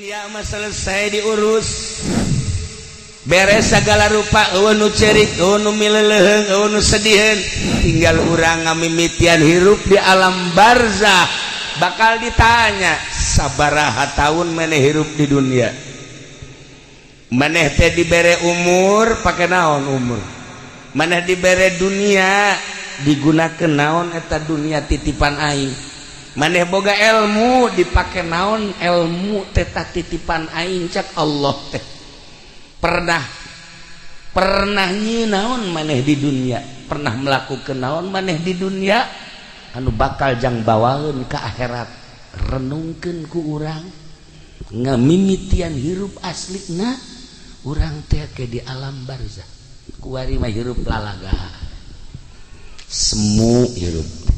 dunia mah selesai diurus beres segala rupa nu cerik nu mileleheng nu sedihan tinggal urang ngamimitian hirup di alam barzah bakal ditanya sabaraha tahun maneh hirup di dunia maneh teh dibere umur pakai naon umur maneh dibere dunia digunakeun naon eta dunia titipan aing maneh boga ilmu dipake naon ilmu teh titipan aing cak Allah teh pernah nyi naon maneh di dunia pernah melakukan naon maneh di dunia anu bakal jang bawaeun ka akhirat renungkeun ku urang ngamimitian hirup aslina urang teh ke di alam barzah kuari mah hirup lalaga semu hirup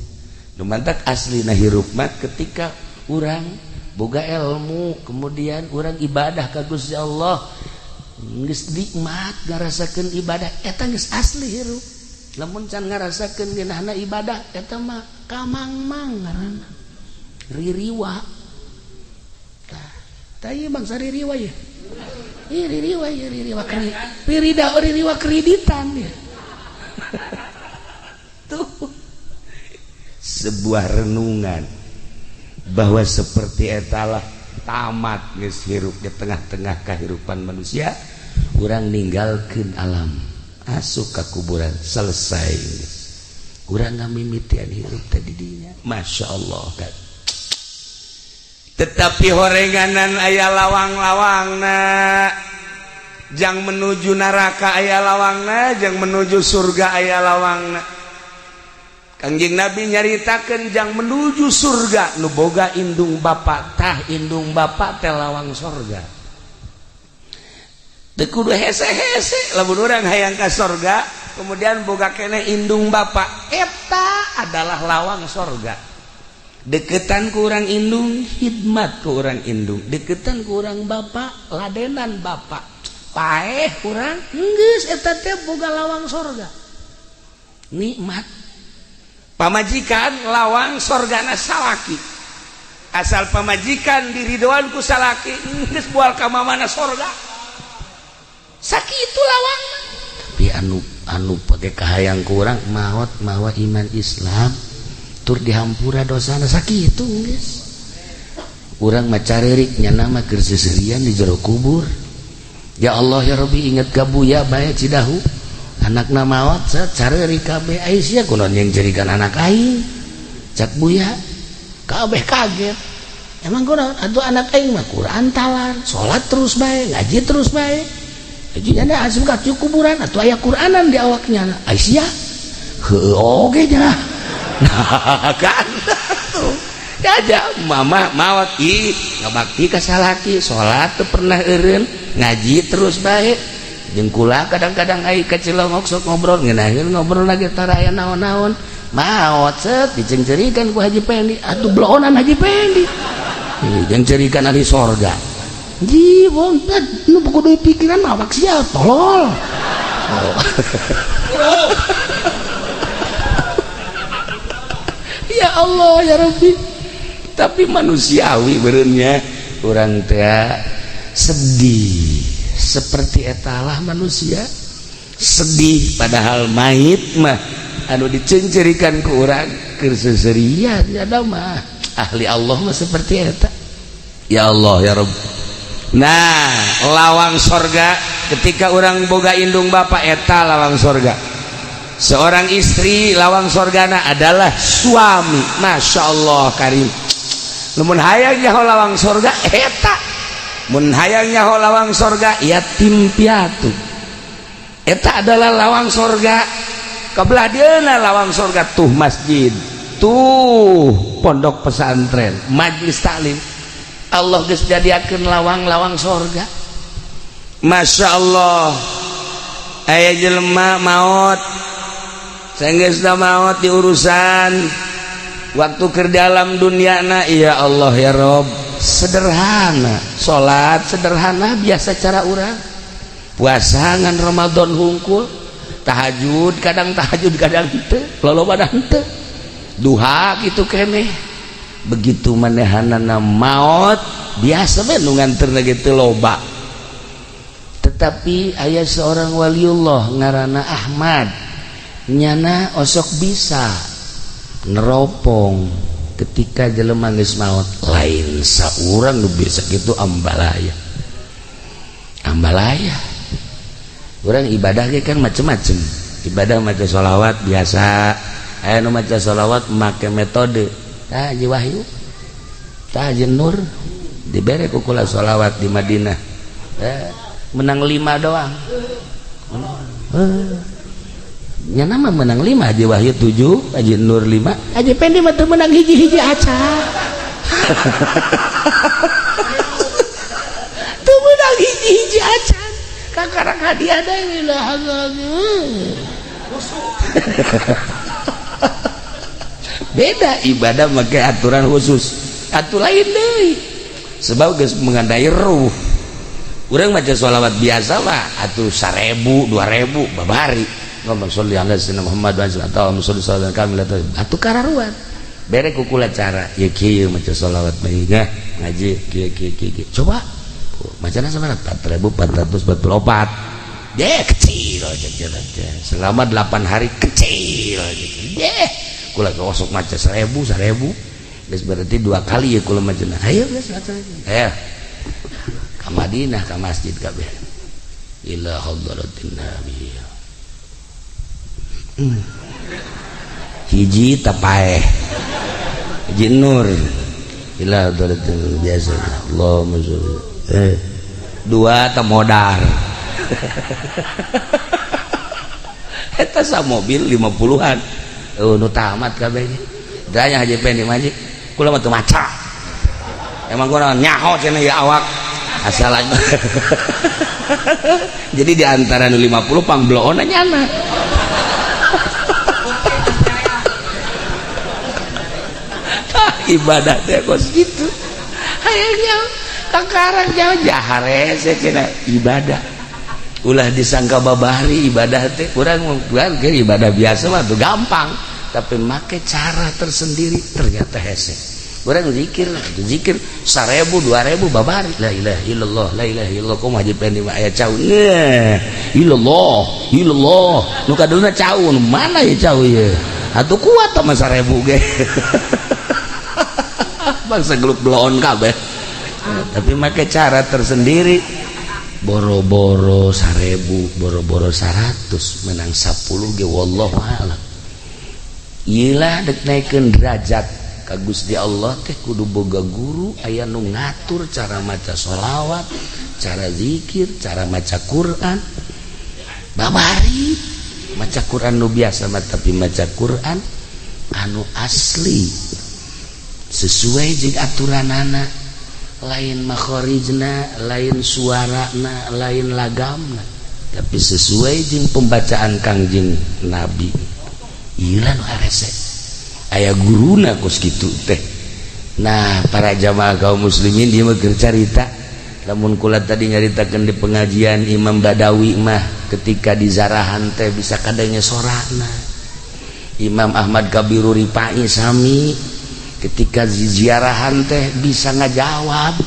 mantak aslina hirup mah ketika urang boga ilmu kemudian urang ibadah ka Gusti Allah geus nikmat ngarasakeun ibadah eta geus asli hirup lamun can ngarasakeun geunahna ibadah eta mah kamangmang ngaranna ririwa tah ieu bangsa ririwa ya ririwa kreditan ya tuh sebuah renungan bahwa seperti etalah tamat geus hirup di tengah-tengah kehidupan manusia urang ninggalkeun alam asup ka kuburan selesai urang ngamimitian hirup tadi dinya masyaallah kan tetapi horenganan aya lawang-lawangna jang menuju neraka aya lawangna jang menuju surga aya lawangna. Kangjeng Nabi nyaritakeun jang menuju surga nu boga indung bapa tah indung bapa teh lawang surga teu kudu hese-hese lamun urang hayang ka surga kemudian boga keneh indung bapa eta adalah lawang surga deketan ku urang indung khidmat ku urang indung deketan ku urang bapa ladenan bapa paeh urang geus eta teh boga lawang surga nikmat pamajikan lawang sorgana salaki asal pamajikan diridoan ku salaki geus moal ka mamana sorga sakitu lawang tapi anu pake kahayang ku urang maot mawa iman Islam tur dihampura dosana sakitu geus urang mah caririk nyana mah keur seserian di jero kubur ya Allah ya Rabbi inget ka buya bae Cidahu anakna maot cari kabeh Aisyah kunaon yang jadikan anak aing cak buya kabeh kaget emang kunaon atuh anak aing mah Quran talar salat terus bae ngaji terus bae ajinya asup ka kuburan atuh aya Quranan di awaknya Aisyah heuh oge nya nah kan aja mama maot ngabakti ka salaki salat teu pernah eureun ngaji terus bae jeung kula kadang-kadang ai ka Cilongok sok ngobrol ngeunaheun ngobrol lagi tara aya naon-naon maot set dicengcerikeun ku Haji Pendi atuh blonan Haji Pendi jeung cerikeun ahli sorga jiwon nu kudu pikiran mah awak sia tolol ya Allah ya Rabbi tapi manusiawi beureunnya urang teh sedih seperti etalah manusia sedih padahal mayit mah anu dicencerikan ku urang keur seserian ada mah ahli Allah mah seperti eta ya Allah ya Rabb. Nah lawang sorga ketika urang boga indung bapa eta lawang sorga seorang istri lawang sorgana adalah suami masyaallah karim lamun hayang nyaho lawang sorga eta mun hayang nyaho lawang sorga yatim piatu eta adalah lawang sorga kabelah dieuna lawang sorga tuh masjid tuh pondok pesantren majlis taklim Allah geus jadiakeun lawang-lawang sorga masyaallah aya jelema maot sanggeusna maot di urusan waktu keur di alam dunyana ya Allah ya Rob sederhana salat sederhana biasa cara urang puasa ngan Ramadan hungkul tahajud kadang teu loloba henteu duha kitu keneh begitu manehanana maut biasa we nu nganterna gitu loba. Tetapi aya seorang waliullah ngaranna Ahmad nyana osok bisa neropong ketika jelema geus maot. Lain saurang nu bisa kitu ambalaya urang ibadah ge kan macem-macem. Ibadah maca sholawat biasa, aya nu maca sholawat make metode tah Haji Wahyu tah Haji Nur dibere ku kula sholawat di Madinah menang 5 doang. Nya nama menang 5, Haji Wahyu 7, Haji Nur 5, Haji Pendi mah teu menang hiji-hiji aca. Teu menang hiji-hiji aca. Kakarang hadiah da wilah. Beda ibadah make aturan khusus. Atu lain deui. Sebab geus mengandai ruh. Urang maca sholawat biasa mah atuh 1000, 2000 babari. Ngomong sholli ala sayyidina Muhammad wa sallallahu alaihi wasallam atuh kararuan. Bere ku kula cara ieu kieu maca sholawat bae ngaji kieu. Coba macana sabaraha 4444. Kecil aja jalan. Selama 8 hari kecil aja. Kula osok maca 1000. Geus berarti 2 kali ya kula macana. Ayo geus maca. Ayo. Ka Madinah ka masjid kabeh. Ila hadratin nabi. Hiji tapaeh. Hiji Nur. Ila hadratin biasa. Allahumma sholli. 2 ta modar. Eta sa mobil 50-an. Nu tamat kabeh. Danya Haji Pendi maji. Kula mah teu maca. Emang gua nyaho cenah ya awak. Asal aja. Jadi di antara nu 50 pangbloon nyana. Ibadah teh kos gitu. Hayangnya kakarang jauh jahare cenah ibadah. Ulah disangka babari ibadah teh urang bukan ke ibadah biasa mah tuh gampang, tapi make cara tersendiri ternyata hese. Urang zikir 1000 2000 babari la ilaha illallah la ilaha illallah kumaha Haji Pendi mah aya caun illallah nu kadulna caun mana ya caun ye atuh kuat mah 1000 ge bangsa geluk bloon kabeh. Tapi make cara tersendiri. Boro-boro 1000, boro-boro 100 menang 10 ge wallahu a'lam. Iyalah dek naikeun derajat ka Gusti Allah teh kudu boga guru aya nu ngatur cara maca sholawat, cara zikir, cara maca Quran. Babari maca Quran nu biasa mah tapi maca Quran anu asli sesuai jeung aturanana. Lain makhorijna, lain suarana, lain lagamna, tapi sesuai jeung pembacaan Kangjeng Nabi. Ieu nu arese aya guruna kos kitu teh. Nah, para jamaah kaum muslimin dieu mah keur carita. Lamun kula tadi nyaritakeun di pengajian Imam Badawi mah ketika di Zarahan teh bisa kadenge sorana. Imam Ahmad Kabirur Rifai sami ketika ziarahan teh bisa ngajawab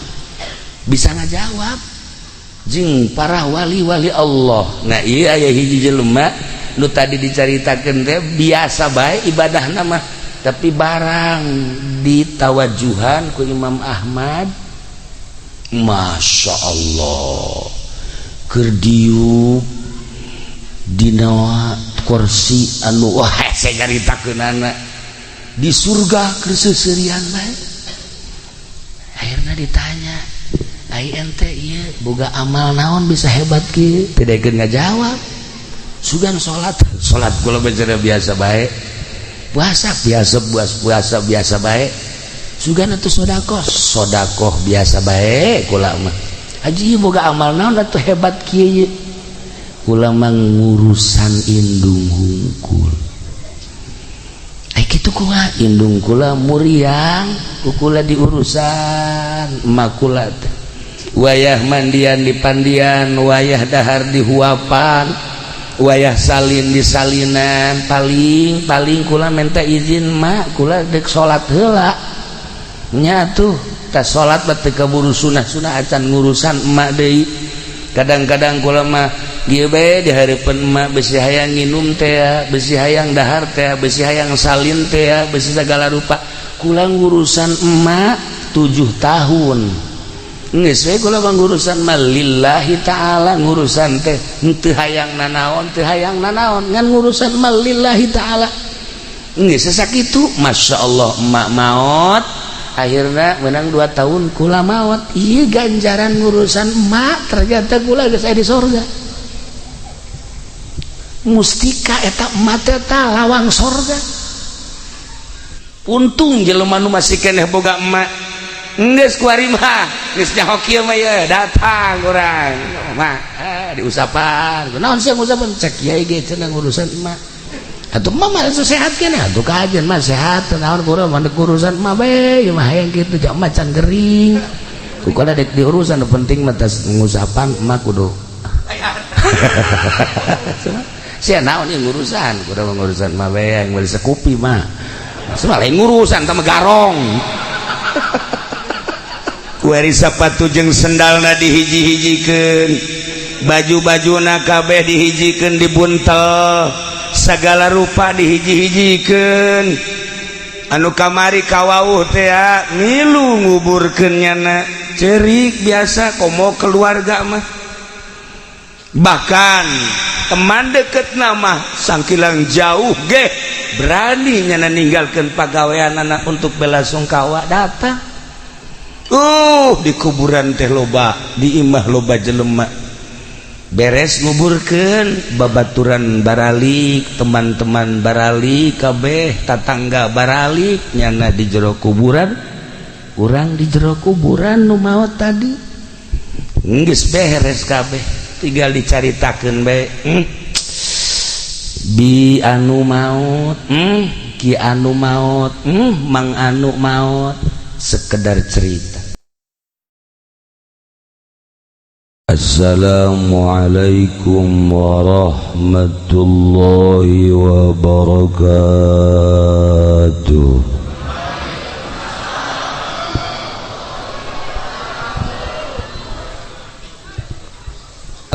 jeung para wali-wali Allah. Nah iya aya hiji jelema nu tadi dicaritakeun teh biasa bae ibadahna mah tapi barang ditawajuhan ku Imam Ahmad Masya Allah keur diuk dina kursi anu wah saya caritakeunana di surga kerseserian bae. Akhirnya ditanya, "Ai ente ieu boga amal naon bisa hebat kieu?" Teu daekeun ngajawab. Sugan salat kula bener biasa bae. Puasa biasa bae. Sugan atuh sedekah biasa bae kula mah. Haji boga amal naon atuh hebat kieu? Kula mah ngurusan indung hungkul. Kitu kula indung kula muriang kula diurusan emak kula teh wayah mandian di pandian wayah dahar di huapan wayah salin di salinan paling kula minta izin mak kula dek salat heula nya tuh tas salat batu kaburu sunah-sunah acan ngurusan emak deui. Kadang-kadang kula mah ieu bae di hareupeun emak besi hayang nginum teh, besi hayang dahar teh, besi hayang salin teh, besi segala rupa. Kula ngurusan emak 7 tahun. Geus we kula ngurusan mah lillahi taala, ngurusan teh teu hayang nanaon, teu hayang nanaon, ngan ngurusan mah lillahi taala. Geus sakitu, masyaallah emak maot. Akhirnya menang 2 tahun kula maot. Ieu ganjaran ngurusan emak, ternyata kula geus aya di sorga. Mustika eta emak teh lawang sorga. Untung jelema nu masih keneh boga emak. Geus kuari mah, geus nyaho kieu mah ye datang urang. Mah, diusapan. Naon sih ngusapan? Cek kiai ge cenah ngurusan emak. Atuh mah mah sehat keneh, atuh kajen mah sehat. Naon kurang mandek urusan emak bae, mah hayang kitu jak macan gering. Kukala dek diurusan nu penting mah tas ngusapan emak kudu. Sia naon ieu ngurusan, kudu ngurusan emak bae yang beli sekupi mah. Semua lain ngurusan sama garong. Kuari sepatu jeung sendalna dihiji-hijikeun, baju-bajuna kabeh dihijikeun dibuntel, sagala rupa dihiji-hijikeun. Anu kamari kawauh teh milu nguburkeun nyana, ceurik biasa komo keluarga mah. Bahkan teman deket nama sangkilang jauh ge berani nyana ninggalkeun pagaweanana untuk bela sungkawa datang. Di kuburan teh loba, di imah loba jelema. Beres nguburkeun, babaturan baralik, teman-teman baralik kabeh, tatangga baralik nyana di jero kuburan. Urang di jero kuburan nu maot tadi. Geus beres kabeh, tinggal dicaritakeun bae. Bi anu maot, ki anu maot, mang anu maot, sekedar cerita. Assalamualaikum warahmatullahi wabarakatuh.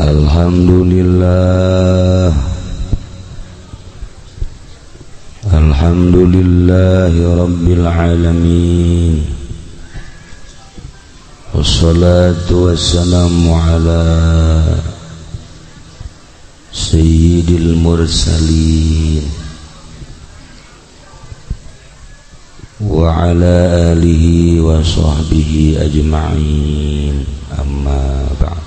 Alhamdulillah, alhamdulillahi rabbil alamin. Wassalatu wassalamu ala sayyidil mursalin wa ala alihi wa sahbihi ajma'in, amma ba'd.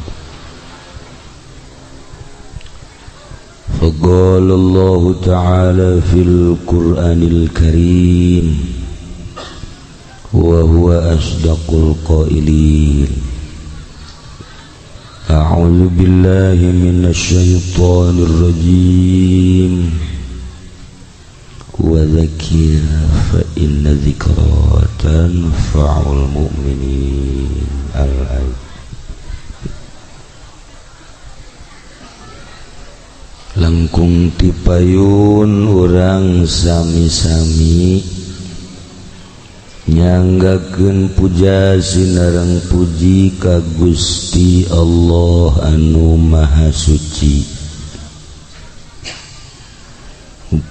Faqala Allah ta'ala fil Qur'anil Karim wa huwa asdaqul qailin. A'udzu billahi minasy syaithanir rajim. Wa dzakir fa inna dzikra tanfa'ul mu'minin. Al-ayat. Langkung tipayun urang sami-sami nyanggakeun puja sinareng puji ka Gusti Allah anu Maha Suci.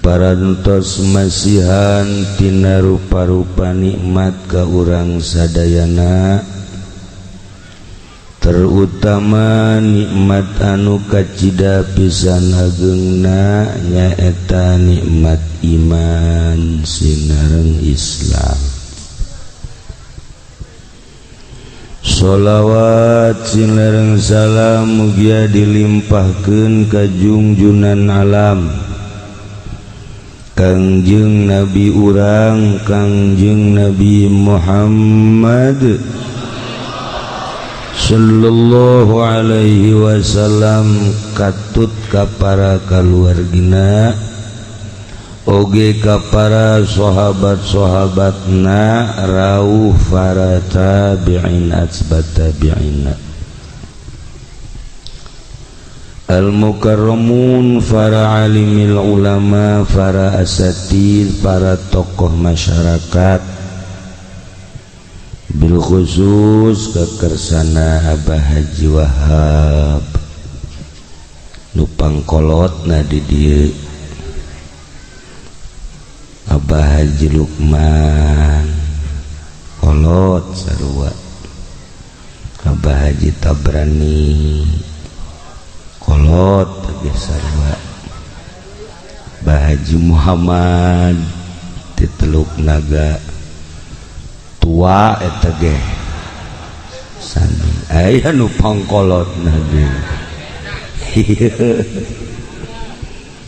Parantos masihan tina rupa-rupa nikmat ka urang sadayana, terutama nikmat anu kacida pisan ageungna nyaeta nikmat iman sinareng Islam. Sholawat sinareng salam mugia dilimpahkeun ka junjunan alam, Kangjeng Nabi urang Kangjeng Nabi Muhammad sallallahu alaihi wasallam, katut ka para kaluargina oge ka para sahabat-sahabatna, rawuh para tabi'in atbat tabi'ina, al-mukarramun para alimil ulama, para asatid, para tokoh masyarakat, bil khusus kekersana Abah Haji Wahab nupang kolotna di dieu Abah Haji Lukman kolot sarua Abah Haji Tabrani kolot teh sarua Abah Haji Muhammad ti Teluk Naga tua eta ge sami aya nu pangkolotna ge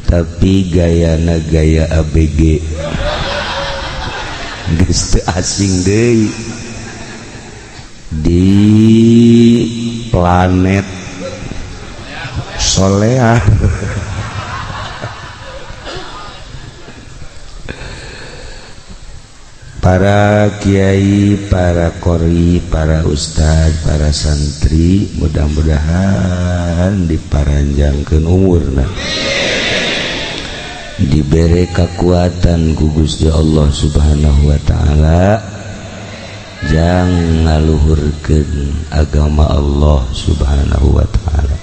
tapi gayana gaya ABG geus teu asing deui di planet Soleah. Para kiai, para qori, para ustad, para santri mudah-mudahan diparanjangkeun umurna, diberi kekuatan ku Gusti Allah Subhanahu wa taala, jang ngaluhurkeun agama Allah Subhanahu wa taala.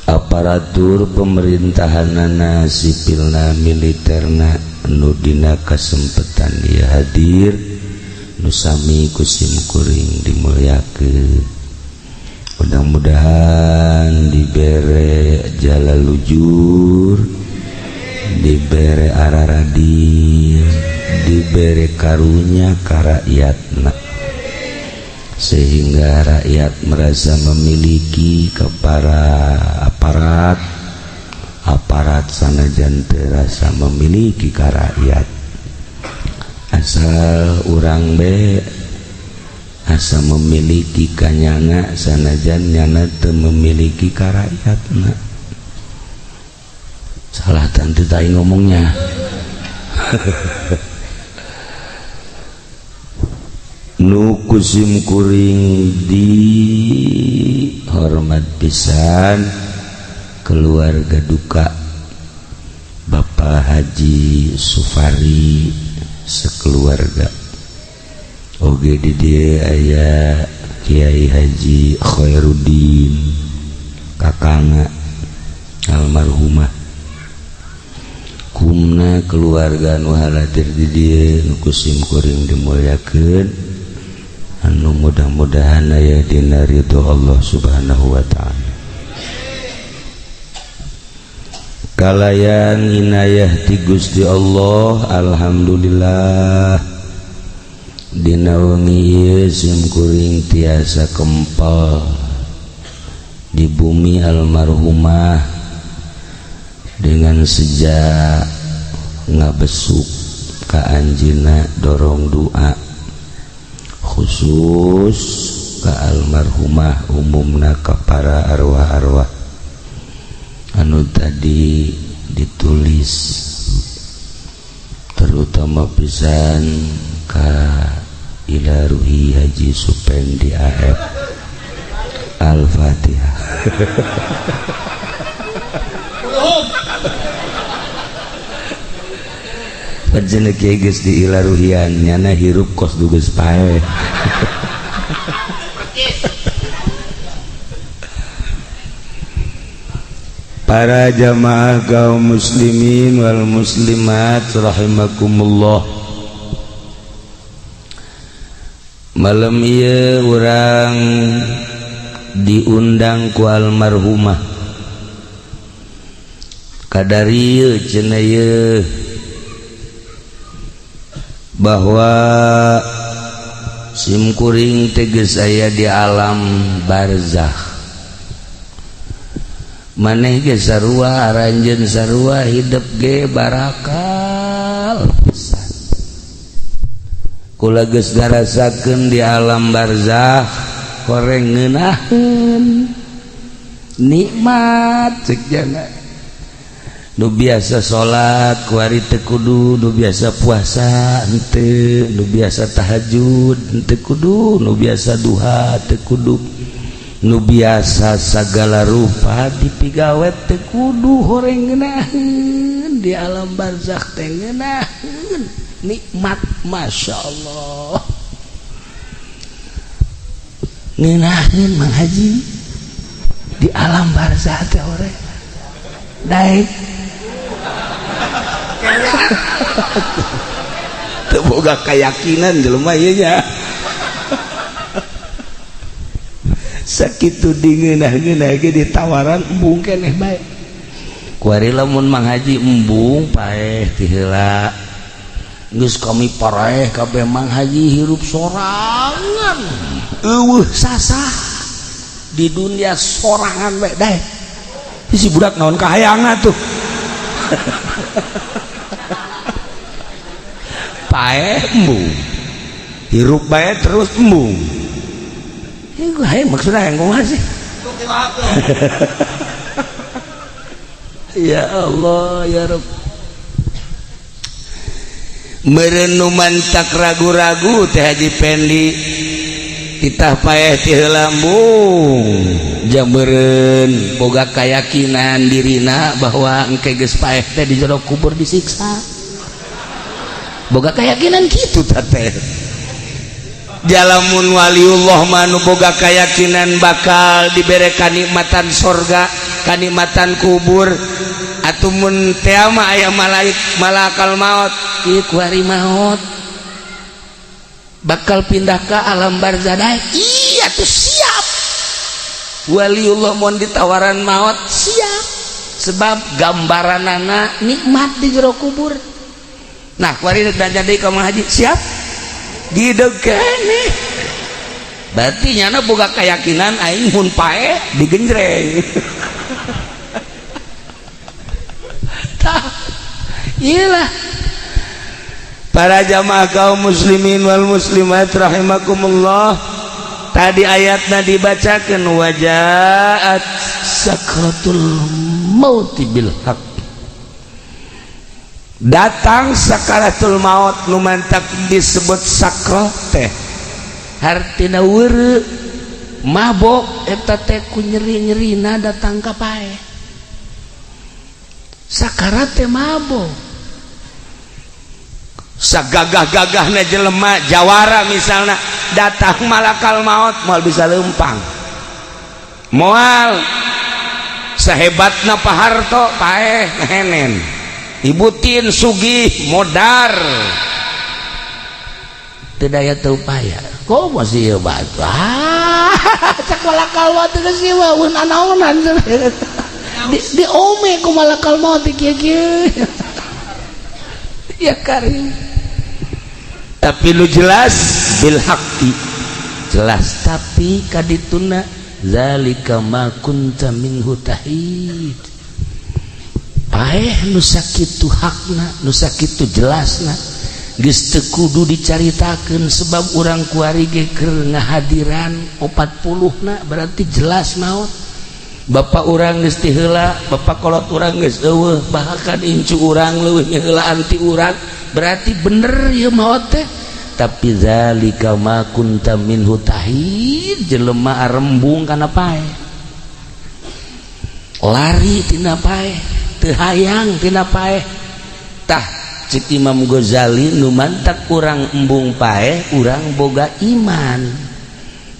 Aparatur pemerintahanana, sipilna, militerna anu dina kasempetan ieu hadir, nu sami ku simkuring dimulyakeun. Mudah-mudahan dibere jalalujur, dibere araradin, dibere karunya ka rakyatna, sehingga rakyat merasa memiliki kepada aparat sanajan terasa memiliki ka rakyat, asal urang be asa memiliki kanyana sanajan nyana teu memiliki ka rakyatna. Salah tante tai ngomongnya. Nu kusim kuring di hormat pisan keluarga duka Bapak Haji Sufari sekeluarga. Oge di dieu aya Kiai Haji Khairuddin kakangna almarhumah, kumna keluarga nu haladir di dieu nu kusim kuring dimulyakeun, anu mudah-mudahan aya dina ridho Allah Subhanahu wa taala. Kalayan inayah ti Gusti Allah, alhamdulillah dina wengi ieu simkuring tiasa kempal di bumi almarhumah dengan sejak ngabesuk ka anjeunna dorong doa khusus ka almarhumah, umumna ka para arwah-arwah anu tadi ditulis, terutama pisan ka ila ruhi Haji Supendi AF. Al-Fatihah. Panjenengan kieu geus di ila ruhian nyana hirup kos dugeus pae. Para jamaah kaum muslimin wal muslimat rahimakumullah, malam ieu urang diundang ku almarhumah kadarieu cenah ieu bahwa simkuring teh geus aya di alam barzakh. Maneh ge sarua aranjeun sarua hidup ge barakal pisan. Kula geus ngarasakeun di alam barzakh koreng ngeunaheun nikmat ceuk jana. Nu biasa salat ku ari teu kudu, nu biasa puasa henteu, nu biasa tahajud henteu kudu, nu biasa duha teu kudu, nu biasa sagala rupa dipigawet teu kudu horeng ngeunaheun. Di alam barzakh teh ngeunaheun nikmat, masyaallah. ngeunaheun Mang Haji di alam barzah teh ore daek teu boga keyakinan jelema ieu nya sakitu dingeunah-ngeunah ge ditawaran embung keneh bae kuari lamun Mang Haji embung paeh ti heula geus kami paraeh kabeh Mang Haji hirup sorangan eueuh sasah di dunia sorangan we dae si budak naon kahayangna tuh paeh embung hirup bae terus embung ieu hae maksudna yang kumaha sih ya Allah ya Rabb meureun nu mantak ragu-ragu teh Haji Pendi titah paeh ti heula embung jameureun boga kayakinan dirina bahwa engke geus paeh teh di jero kubur disiksa boga keyakinan kitu teh jalamun waliullah manu boga keyakinan bakal dibere kanikmatan sorga kanikmatan kubur atumun teu mah aya malakal maut ieu kuari maut bakal pindah ke alam barzah iya tuh siap waliullah mun ditawaran maut siap sebab gambaranana nikmat di jero kubur. Nah kuari jadi ka Mang Haji siap didegene berarti nyana boga keyakinan aing mun pae digenjreng tah iyalah para jamaah kaum muslimin wal muslimat rahimakumullah tadi ayatna dibacakeun wajaat sakratul maut bil haq datang sakaratul maut nu mantak disebut sakrat teh hartina weureu mabok eta teh ku nyeri-nyerina datang ka pae sakarat teh mabok sagagah-gagahna jelema jawara misalna datang malakal maut moal bisa leumpang moal sahebatna paharto paeh ngehenen ibutin sugih modar teu daya teu upaya kok masih batu cak malakal maut geus ieu mah eun anaonan di ome ku malakal maut kieu-kieu ya karim tapi lu jelas bil haqqi jelas tapi kadituna zalika ma kunta minhu tahid paeh nu sakitu hakna nu sakitu jelasna geus teu kudu dicaritakeun sebab urang kuari ge keur ngahadiran 40na berarti jelas maot bapak urang geus ti heula bapak kolot urang geus eueuh bahkan incu urang leuwih ngeulaan ti urang berarti bener ya maot teh tapi zalika ma kunta minhu tahid jelema rembung kana pae lari tina pae teu hayang tina pae tah cik Imam Ghazali nu mantak urang embung pae urang boga iman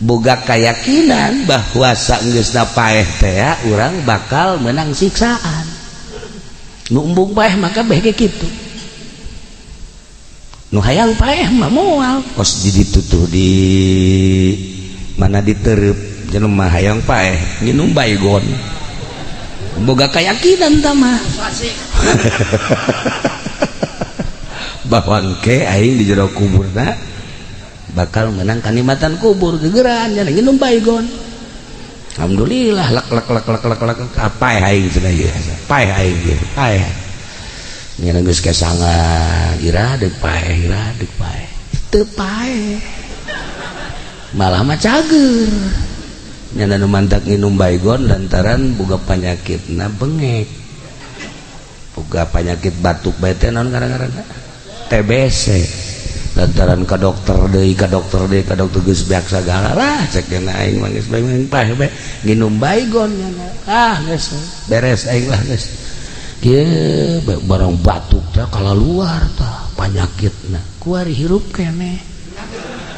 boga keyakinan bahwa saenggeusna paeh teh urang bakal menang siksaan nu embung paeh maka beh kitu nu hayang paeh mah moal kos di ditutuh di mana ditereup jelema hayang paeh nginum baygon boga keyakinan tah mah bahwa engke aing di jero kuburna bakal menang kanikmatan kubur gegeran nya nginum baygon alhamdulillah lak paeh aing cenah ieu paeh aing paeh nya geus kesangan ira deuk paeh teu paeh malah mah cager nya nu mantak nginum baygon lantaran boga panyakitna bengek boga panyakit batuk bae teh naon ngaran-ngaranna TBC lantaran ka dokter deui geus beak sagala lah cek dina aing mah geus bae paeh bae nginum baygon nya geus beres aing lah geus kieu barang batuk teh kalaluar tah panyakitna kuari hirup keneh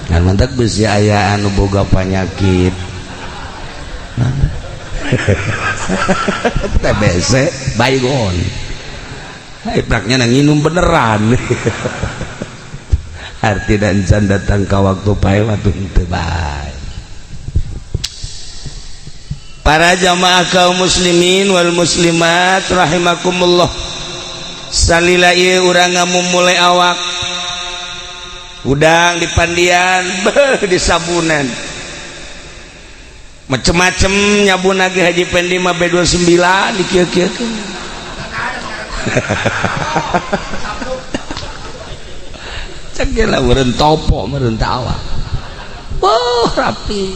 Ngan mantak besi aya anu boga penyakit TBC baygon ipraknya nginum beneran arti dan can datang ka waktu pae waktu teu bae. Para jamaah kaum muslimin wal muslimat rahimakumullah, salila ieu urang ngamumule awak udang di pandian di sabunan macem-macem nyabun lagi Haji Pendi mah B29 dikieu-kieukeun cek ge lah meureun topo meureun awak rapi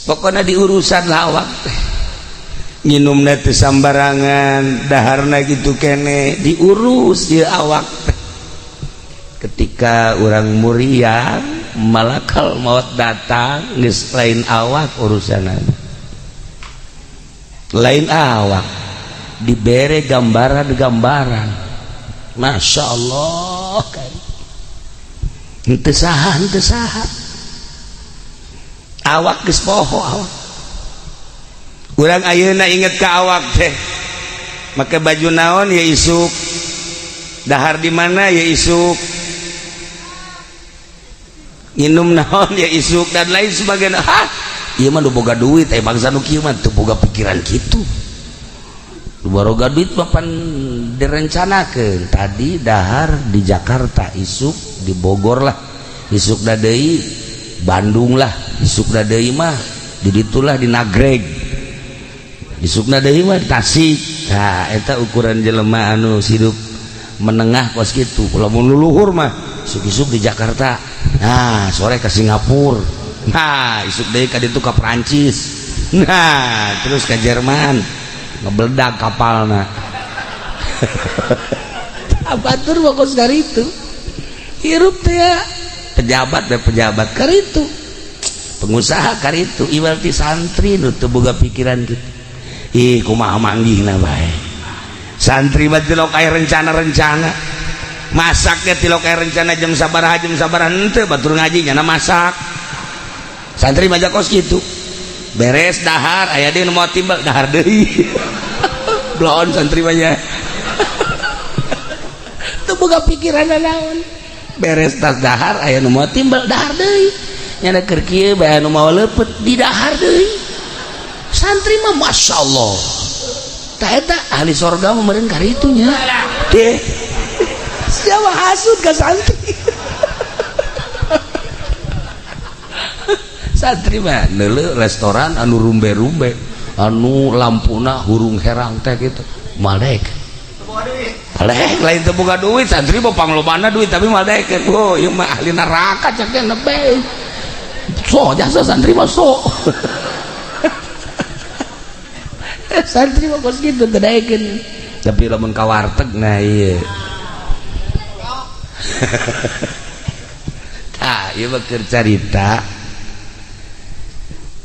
pokoknya di urusan lawak teh nginumna teu sambarangan daharna gitu kene diurus ieu awak teh. Ketika orang muriang malakal maut datang geus lain awak urusanan lain awak dibere gambaran-gambaran Masya Allah kan henteu saha awak geus poho awak urang ayeuna inget ka awak teh make baju naon ya isuk dahar di mana ya isuk nginum naon ya isuk dan lain sebagainya. Ieu mah nu boga duit bangsa nu kieu mah teu boga pikiran kitu. Nu boga duit mah pan direncanakeun tadi dahar di Jakarta isuk di Bogor lah isuk da deui Bandung lah isuk da deui mah di ditulah di Nagreg isuk da deui mah di Tasik. Eta ukuran jelema anu hidup menengah kos kitu. Kalau mun luhur mah isuk-isuk di Jakarta, nah sore ke Singapura, nah isuk deui ka ditu ka Perancis, nah terus ke Jerman ngebeledak kapalna. Abatur fokus dari itu hirup teh ya pejabat dan pejabat karitu pengusaha karitu iwal ti santri nu teu boga pikiran kitu. Ih kumaha manggihna bae santri mah teu aya rencana-rencana masaknya tilok kayak rencana jam sabaraha henteu batur ngaji nyana masak santri maja kos gitu beres dahar aya deui nu mau timbal dahar deui bloon santri mah teu boga pikiran naon beres tas dahar aya nu mau timbal dahar deui nyana keur kieu bae anu mau leupeut di dahar deui santri mah masyaallah tah eta ahli sorga mah meureun karitu nya deh Jawa hasud ke santri santri mah neuleuh restoran anu rumbe-rumbe anu lampuna hurung herang teh gitu maldek lain teu boga duit santri mah panglobana duit tapi maldek oh ieu mah ahli neraka cek teh nebe so jasa santri mah so santri mah kos kitu teu daekeun tapi lamun ka warteg nah ieu tah ieu mah keur carita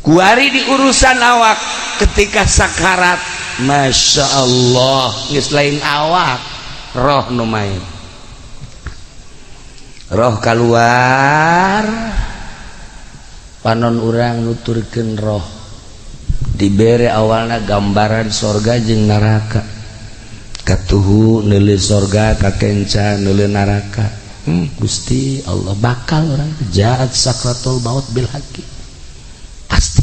kuari di urusan awak ketika sakarat Masya Allah geus lain awak roh nu main roh keluar panon urang nuturkeun roh dibere awalna gambaran sorga jeung neraka katuhu neuleuh sorga kakenca neuleuh neraka Gusti Allah bakal orang jaat sakratul maut bil haqi pasti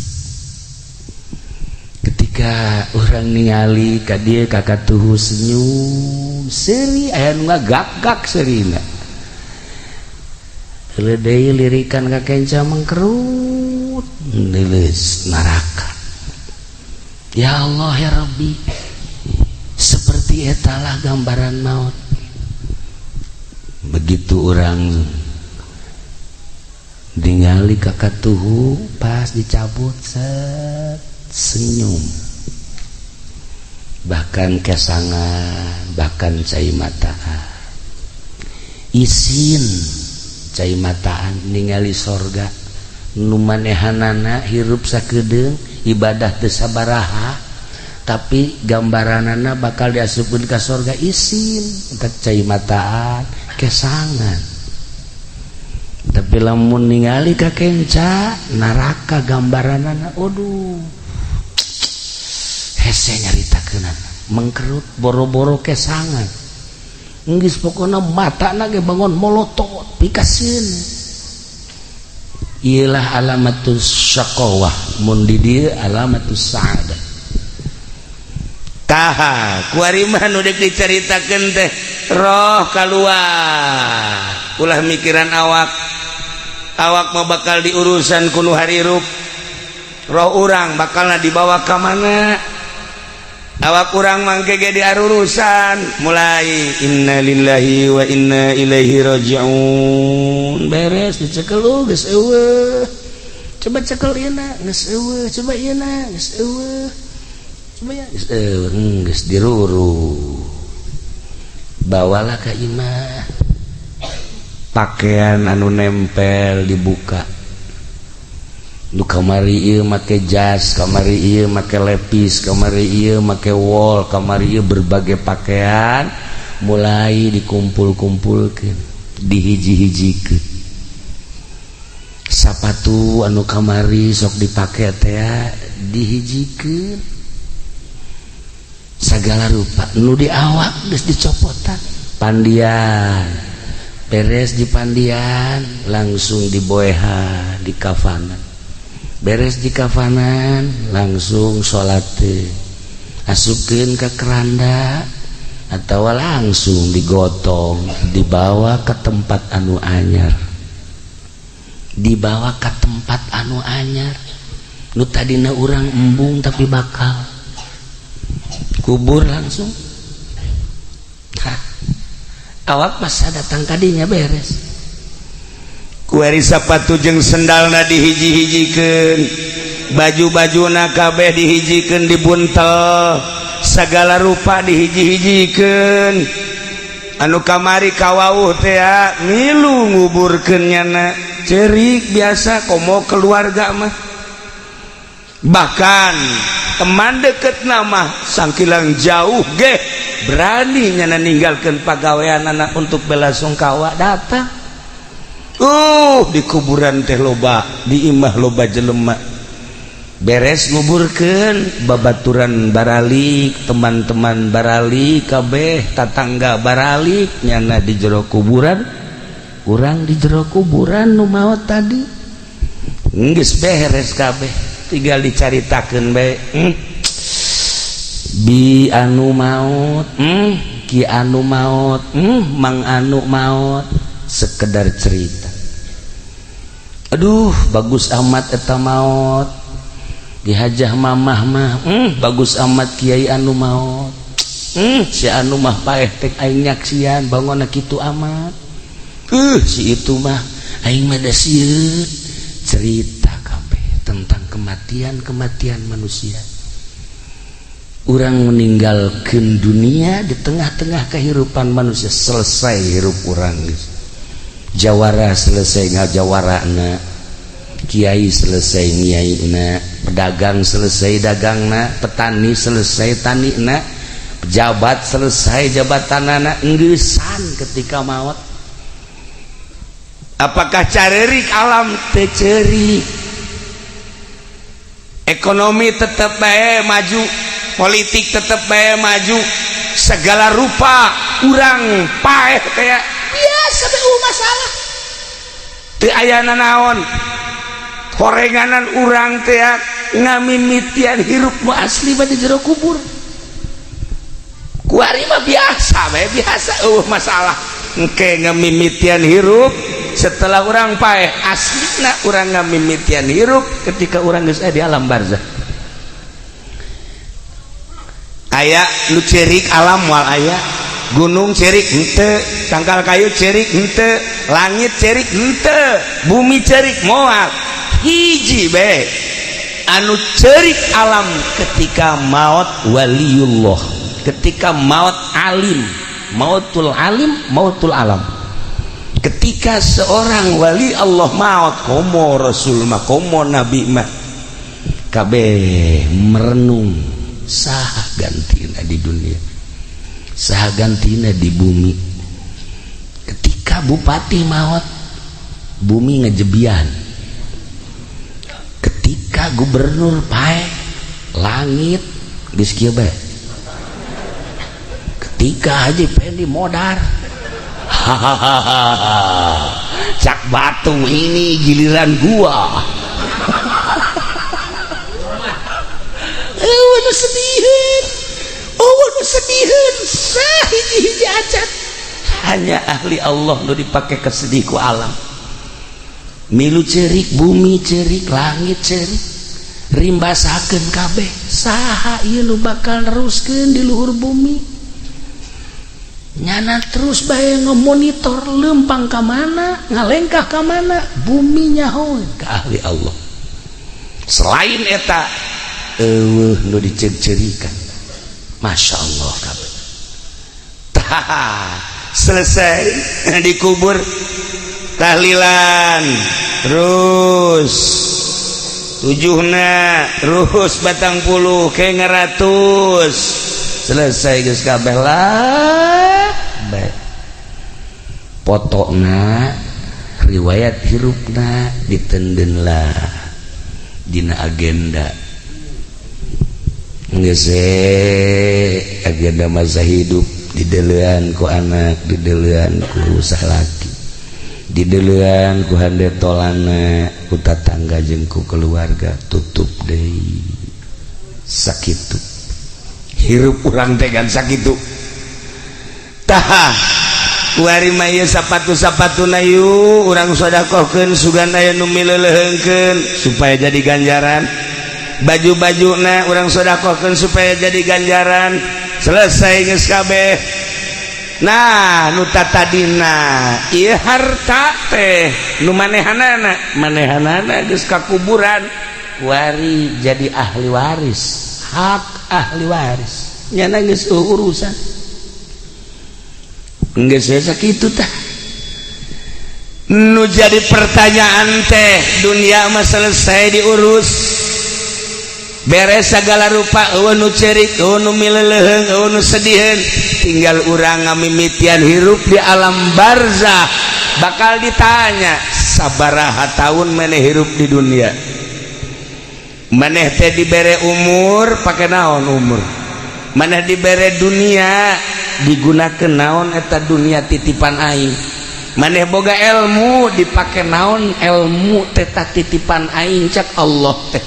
ketika orang ningali ka dieu ka katuhu senyum seuri aya nu ngagak-gak seurina heuleuh deui lirikan kakenca mangkerut neuleuh neraka ya Allah ya Rabbi seperti etalah gambaran maut begitu orang ningali kakatuhu pas dicabut set senyum bahkan kesangan bahkan cai mataan isin cai mataan ningali sorga nu manehanana hirup sakedeung ibadah teu sabaraha tapi gambaranana bakal diasupkeun ka sorga isin entek cai mataan kesangan tapi tapi lamun ningali ka kenca neraka gambaranana aduh hese nyaritakeunana mengkerut boro-boro kesangan geus pokona matana ge bangun molotot pikaseun ialah alamatus syaqawah mun di dieu alamatus sa'adah taha kuari mah nu deuk dicaritakeun teh roh kaluar ulah mikiran awak mah bakal diurusan kuno harirup roh urang bakalna dibawa ka mana awak urang mangke ge diarurusan mulai innalillahi wa inna ilaihi rajiun beres dicekel geus eueuh coba cekel ieu na geus eueuh coba ieu na geus eueuh coba ya geus diruru bawalah ka imah pakaian anu nempel dibuka nu kamari ieu make jas kamari ieu make lepis kamari ieu make wol kamari ieu berbagai pakaian mulai dikumpul-kumpulkeun dihiji-hijikeun sapatu anu kamari sok dipake teh dihijikeun sagala rupa nu di awak geus dicopotan pandian beres di pandian langsung diboehan di kafanan beres di kafanan langsung sholat asupkeun ka keranda atau langsung digotong dibawa ke tempat anu anyar nu tadina urang embung tapi bakal kubur langsung awak masa datang kadinya beres kuari sapatu jeung sendalna dihiji-hijikeun baju-bajuna kabeh dihijikeun dibuntel sagala rupa dihiji-hijikeun anu kamari kawauh teh milu nguburkeun nyana cerik biasa komo keluarga mah bahkan teman deket nama sangkilang jauh ge berani nyana ninggalkeun pagawean anak untuk bela sungkawa datang di kuburan teh loba di imah loba jelema beres nguburkeun babaturan baralik teman-teman baralik kabeh tatangga baralik nyana di jero kuburan urang di jero kuburan nu maot tadi geus beres kabeh tinggal dicaritakeun bae bi anu maut ki anu maut mang anu maut sekedar cerita aduh bagus amat eta maut dihajah mamah mah bagus amat kiai anu maut si anu mah paeh tek aing nyaksian bangona kitu amat si itu mah aing mah da sieun cerita tentang kematian manusia urang meninggalkan dunia di tengah-tengah kehidupan manusia selesai hirup urang jawara selesai ngajawarana kiai selesai nyiaina pedagang selesai dagangna petani selesai tanina pejabat selesai jabatanana enggesan ketika maut apakah carerik alam teu ceurik ekonomi tetap bae maju politik tetap bae maju segala rupa urang paeh kayak biasa teu masalah teu aya nanaon horenganan urang teh ngamimitian hirup nu asli di jero kubur kuari mah biasa bae biasa masalah engke ngamimitian hirup setelah orang paeh aslina orang ngamimitian hirup ketika orang geus di alam barzah aya nu cerik alam wal aya gunung cerik henteu tangkal kayu cerik henteu langit cerik henteu bumi cerik moal hiji bae anu cerik alam ketika maut waliullah ketika maut alim mautul alim mautul alam ketika seorang wali Allah maut komo rasul mah komo nabi mah kabeh merenung saha gantina di dunia saha gantina di bumi ketika bupati maut bumi ngejebian. Ketika gubernur pae langit geus kieu bae. Ketika Haji Pendi modar, cak batu ini giliran gua. Awan sediheun, sahiji acan. Hanya ahli Allah nu dipake kesedih ku alam. Milu cerik, bumi cerik, langit cerik, rimbasakeun kabeh. Saha ieu nu bakal neruskeun di luhur bumi? Nyana terus bae ngemonitor leumpang ka mana, ngalengkah ka mana, bumi nyaho ka ahli Allah. Selain eta eueuh nu diceri-cerikan. Masya Allah kabeh. Tah selesai dikubur tahlilan terus tujuhna terus batang puluh ke ngaratus selesai geus kabeh lah bae potona riwayat hirupna ditenden lah dina agenda geus agenda masa hidup didelean ku anak, didelean ku salaki, didelean ku handetolana, ku tatangga jeung ku keluarga, tutup deui sakitu hirup urang teh kan sakitu. Tah kuari mah ieu sapatu-sapatuna ieu urang sedekahkeun sugan aya nu mileuleungkeun supaya jadi ganjaran, baju-bajuna urang sedekahkeun supaya jadi ganjaran. Selesai geus kabeh. Nah nu tatadina ieu harta teh nu manehanana geus ka kuburan wari jadi ahli waris, hak ahli waris nyana geus urusan geus sakitu tah. Nu jadi pertanyaan teh dunia mah selesai diurus beres segala rupa, eueuh nu cerik, eueuh nu mileuleung, eueuh nu sediheun, tinggal urang ngamimitian hirup di alam barzah. Bakal ditanya sabaraha taun maneh hirup di dunia, maneh teh dibere umur pake naon umur, maneh dibere dunia digunakeun naon eta dunia titipan aing, maneh boga ilmu dipake naon ilmu teh titipan aing cak Allah teh.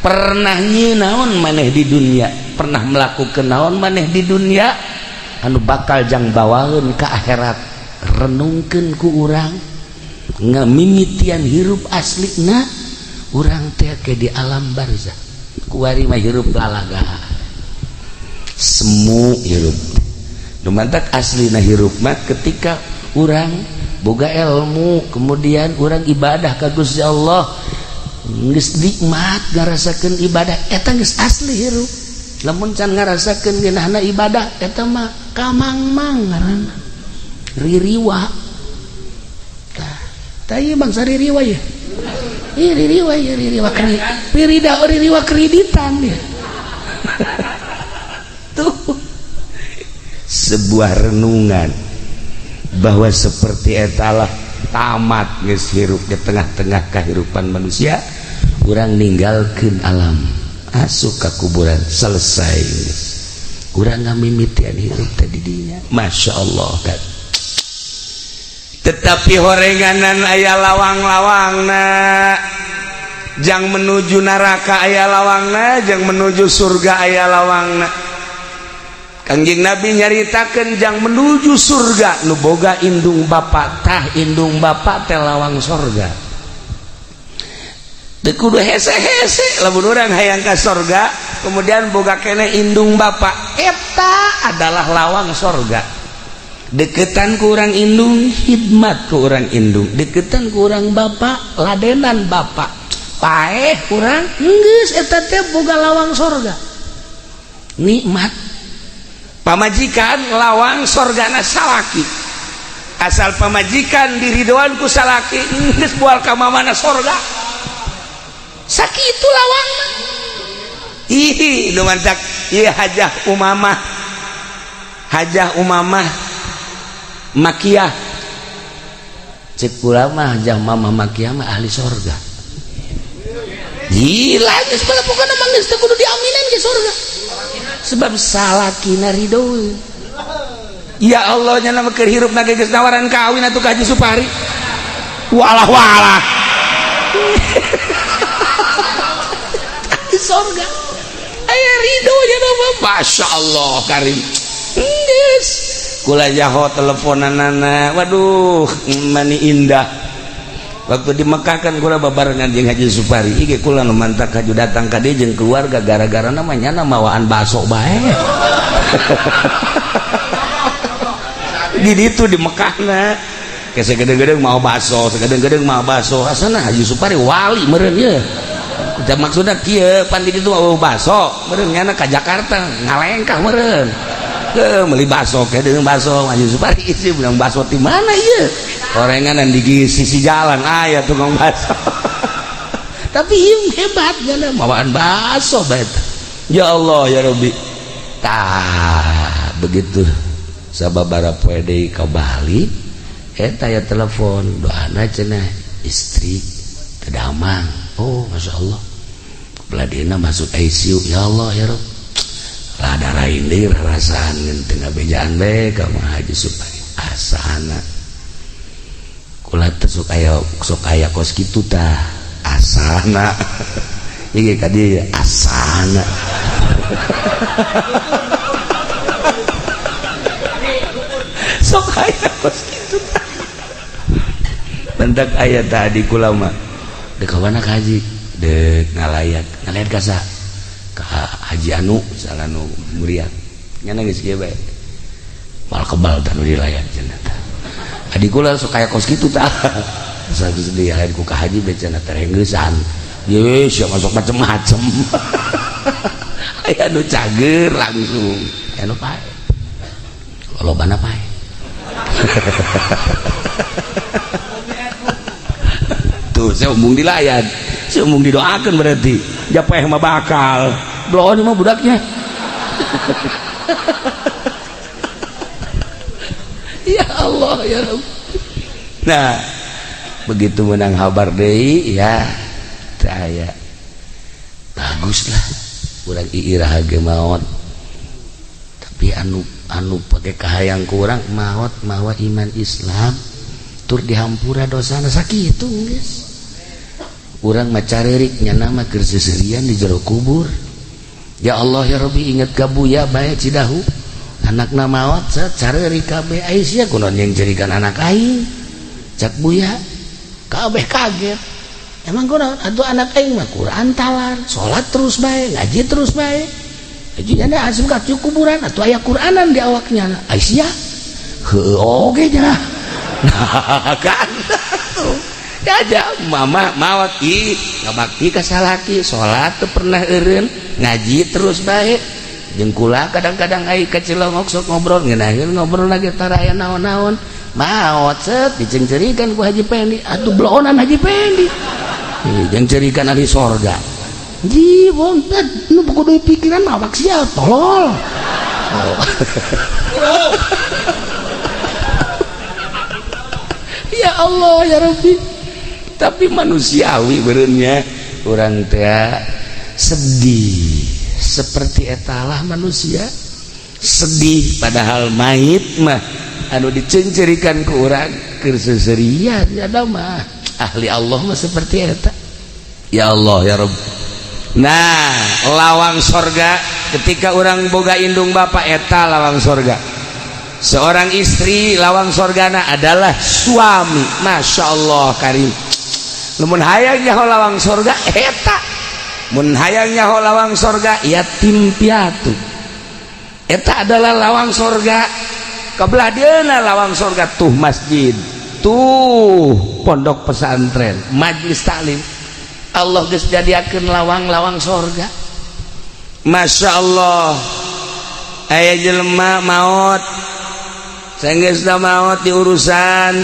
Pernah nyi naon maneh di dunia, pernah melakukan naon maneh di dunia anu bakal jang bawaeun ka akhirat. Renungkeun ku urang ngamimitian hirup aslina urang teh ke di alam barzah. Kuari mah hirup lalaga semu hirup nu mantak aslina hirup mah ketika urang boga ilmu kemudian urang ibadah ka Gusti Allah geus nikmat ngarasakeun ibadah eta geus asli hirup. Lamun can ngarasakeun geunahna ibadah eta mah kamangmang ngaranna ririwa. Tah ieu bangsa ririwa ya. Ieu ririwa kreditan ya. Tuh sebuah renungan bahwa seperti etalah tamat geus hirup di tengah-tengah kehidupan manusia, urang ninggalkeun alam asup ka kuburan selesai urang ngamimitian hirup tadi dinya. Masya Allah kan. Tetapi horenganan aya lawang-lawangna, jang menuju neraka aya lawangna, jang menuju surga aya lawangna. Kangjeng Nabi nyaritakeun jang menuju surga nu boga indung bapa, tah indung bapa teh lawang surga. Teu kudu hese-hese lamun urang hayang ka surga kemudian boga keneh indung bapa, eta adalah lawang surga. Deketan ku urang indung, khidmat ku urang indung. Deketan ku urang bapa, ladenan bapa. Paeh urang geus eta teh boga lawang surga. Nikmat. Pamajikan lawang sorgana salaki, asal pamajikan diridoan ku salaki geus moal ka mamana sorga sakitu lawang. Ih nu mantak ieu hajah umamah makiyah cek ulama jama mama kiamah ahli sorga. Gila geus pokona mah geus teu kudu diaminin ke sorga. Sebab salakina ridho. Ya Allah nya nama keur hirupna geus nawaran kawin atuh ka Haji Supari. Walah. Di sorga. Aya ridho nya nama Masya Allah karim. Geus kula jaho teleponanana. Waduh mani indah. Waktu di Mekah kan kula babarengan jeung Haji Supari. Ieu kula nu mantak haju datang ka dieu jeung keluarga gara-gara namanya mawaan baso bae. Di ditu di Mekahna ke segede-gede mau baso, segede-gede mau baso. Asana Haji Supari wali meureun ye. Kita maksudna kieu pan di ditu mau baso, meureun nyana ka Jakarta ngalengkah meureun. Meuli baso ke deung baso Haji Supari isi bilang baso di mana ieu? Orenganan di sisi jalan aya tukang baso. Tapi ieu hebat nyana mawaan baso bae. Ya Allah ya Rabbi. Tah begitu sababara poe deui ka Bali eta ya telepon doana cenah istri tedamang. Oh Masya Allah beladina masuk ICU. Ya Allah ya Rabb lah darah ini rasaan tengah bejaan bae ka Haji Supari asana kula teh sok aya kos kitu tah asana ieu ka dieu asana. Sok aya kos kitu tah bentak aya tadi kula mah dek kawana ka Haji dek ngalayat ka sa ka Haji anu salah nu muriat nyana geus kieu bae mal kebal tah nu dilayat cenah tah adi kula sok aya kos kitu tah satu sedih lain ku ka Haji bae cenah teh geusaan ye sia masuk macem-macem. Aya nu cager langsung anu pae lobana pae. Tuh saya umum dilayat, saya umum didoakan berarti japeh mah bakal bloon mah budaknya. Ya Allah ya Rabb. Nah begitu menang habar deui ya saya baguslah urang iirah ge maot tapi anu pake kahayang kurang maot mawa iman Islam tur dihampura dosana sakitu geus urang mah carerik nyana mah keur seserian di jero kubur. Ya Allah ya Rabbi inget ka buya bae Cidahu anakna maot carerik kabeh Aisyah kunaon yang jerikan anak aing cak buya kabeh kaget emang kunaon atuh anak aing mah Quran talar salat terus bae ngaji terus bae ajinya asup ka kuburan atuh aya Quranan di awaknya Aisyah heuh oge nya nah kan ya aja mama mawat ngabakti ka salaki salat teu pernah eureun ngaji terus bae jeung kula kadang-kadang ai ka Cilongok sok ngobrol ngeunaheun ngobrol lagi tara aya naon-naon maot set dicengcerikeun ku Haji Pendi atuh bloonan Haji Pendi jeung cerikan ahli sorga ji bontet nu kudu pikiran mah wak sia tolol. Ya Allah ya Rabbi tapi manusiawi bereunnya urang teh sedih seperti etalah manusia sedih padahal mayit mah anu dicencerikan ku urang keur seserian nya mah ahli Allah mah seperti eta. Ya Allah ya Rabb. Nah lawang sorga ketika orang boga indung bapak eta lawang sorga. Seorang istri lawang sorgana adalah suami. Masya Allah karim. Mun hayang nyaho lawang sorga eta mun hayang nyaho lawang sorga yatim piatu eta adalah lawang sorga. Kabeladeuna lawang sorga tuh masjid tuh pondok pesantren majlis taklim Allah geus jadiakeun lawang-lawang sorga. Masya Allah aya jelema maot sanggeusna maot di urusan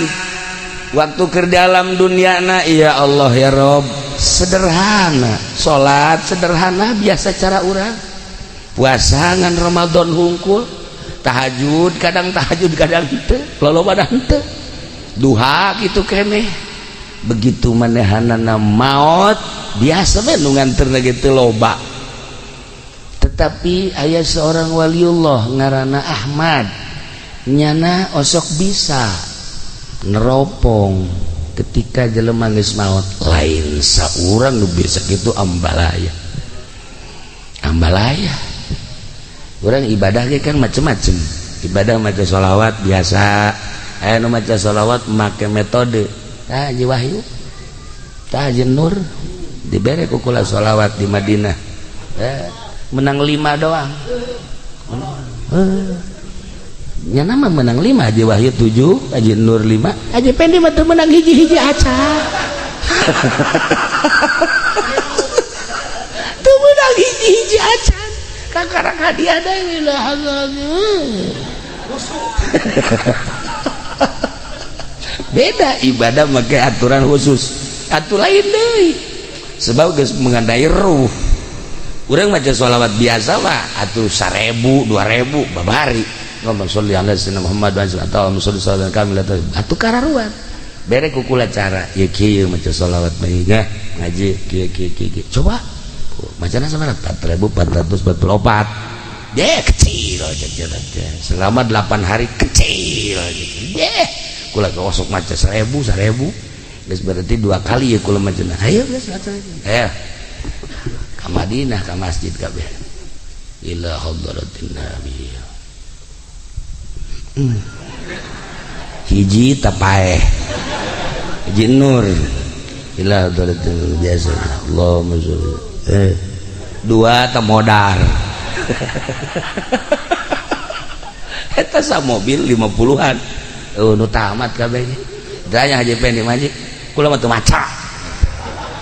waktu keur dalam dunyana. Ya Allah ya Rob sederhana salat sederhana biasa cara urang puasa ngan Ramadan hungkul tahajud kadang teu loloba henteu duha gitu keneh begitu manehanana maut biasa we nu nganterna gitu loba. Tetapi aya seorang waliullah ngaranna Ahmad nyana osok bisa neropong ketika jelema geus maut lain saurang nu bisa kitu ambalaya urang ibadah ge kan macem-macem ibadah maca sholawat biasa aya nu maca sholawat make metode tah Haji Wahyu tah Haji Nur dibere ku kula sholawat di Madinah menang 5 doang nya nama menang 5 Haji Wahyu 7 Haji Nur 5 Haji Pendi mah teu menang hiji-hiji acan teu menang hiji-hiji acan kakarang hadiah da ilah beda ibadah make aturan khusus atuh lain deui sebab geus mengandai ruh. Urang maca sholawat biasa mah atuh 1000 2000 babari ngomong sholli ala sayyidina Muhammad wa sallallahu alaihi wasallam kamil atuh kararuan bere ku kula cara ieu kieu maca sholawat bae ngaji kieu coba macana sabaraha 4444 kecil aja selama 8 hari kecil aja kula kosok maca 1000 geus berarti 2 kali ya kula macana ayo geus ayo ka Madinah ka masjid kabeh ila hadratin nabi hiji tapaeh hiji nur ila hadratin jasa Allahumma sholli 2 tamodar eta sa mobil 50-an nu tamat kabeh daya Haji Pendi maji kula mah teu maca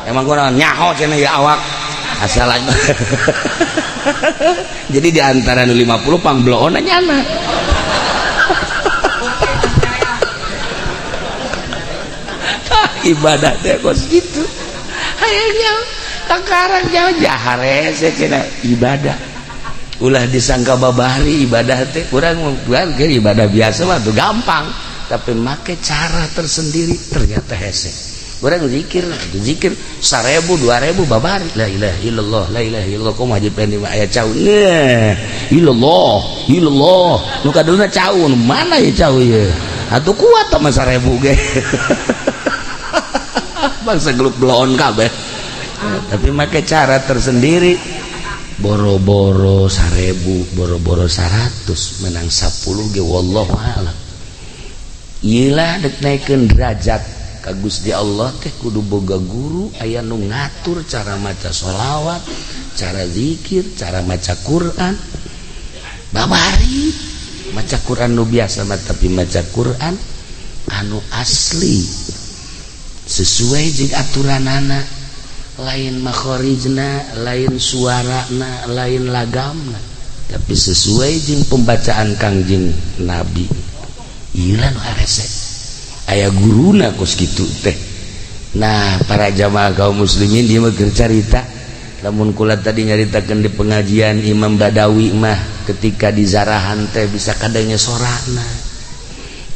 emang gua nyaho cenah ya awak asal aja jadi di antara 50 pangbloona nyana ibadah teh kos gitu hayangnya takarang jauh jahare cenah ibadah ulah disangka babari ibadah teh urang bukan ke ibadah biasa mah tuh gampang tapi make cara tersendiri ternyata hese. Orang zikir 1000 2000 babari la ilaha illallah la ilaha illallah kok Haji Pendi mah aya caun illallah nu kaduna caun mana ya caun ye atuh kuat mah 1000 ge bangsa gelut bloon kabeh tapi make cara tersendiri boro-boro 1000 boro-boro 100 menang 10 ge wallahu a'lam iyalah dek naikeun derajat ka Gusti Allah teh kudu boga guru aya nu ngatur cara maca sholawat cara zikir cara maca Quran babari maca Quran nu biasa mah tapi maca Quran anu asli sesuai jeung aturanana lain makhorijna lain suarana lain lagamna tapi sesuai jeung pembacaan Kangjeng Nabi ieu nu arese aya guruna kos kitu teh. Nah para jamaah kaum muslimin dia mah cerita lamun kula tadi nyaritakeun di pengajian Imam Badawi mah ketika di zarahan teh bisa kadangnya sorana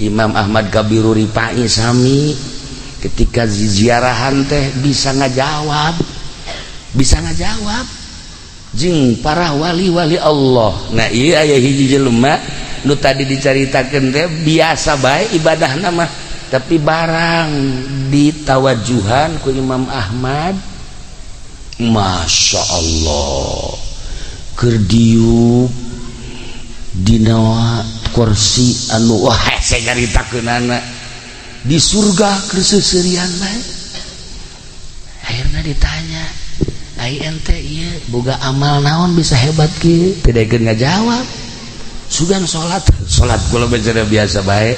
Imam Ahmad Kabiru Rifai sami ketika di ziarahan teh bisa ngajawab jeung para wali-wali Allah. Nah iya aya hiji jelema nu tadi dicaritakeun teh biasa bae ibadahna mah tapi barang ditawajuhan ku Imam Ahmad Masya Allah kerdiuk dina kursi anu wah saya nyaritakeunana di surga keseuseurean bae akhirna ditanya ai ente ieu boga amal naon bisa hebat kieu teu daekeun ngajawab sugan salat kula biasa bae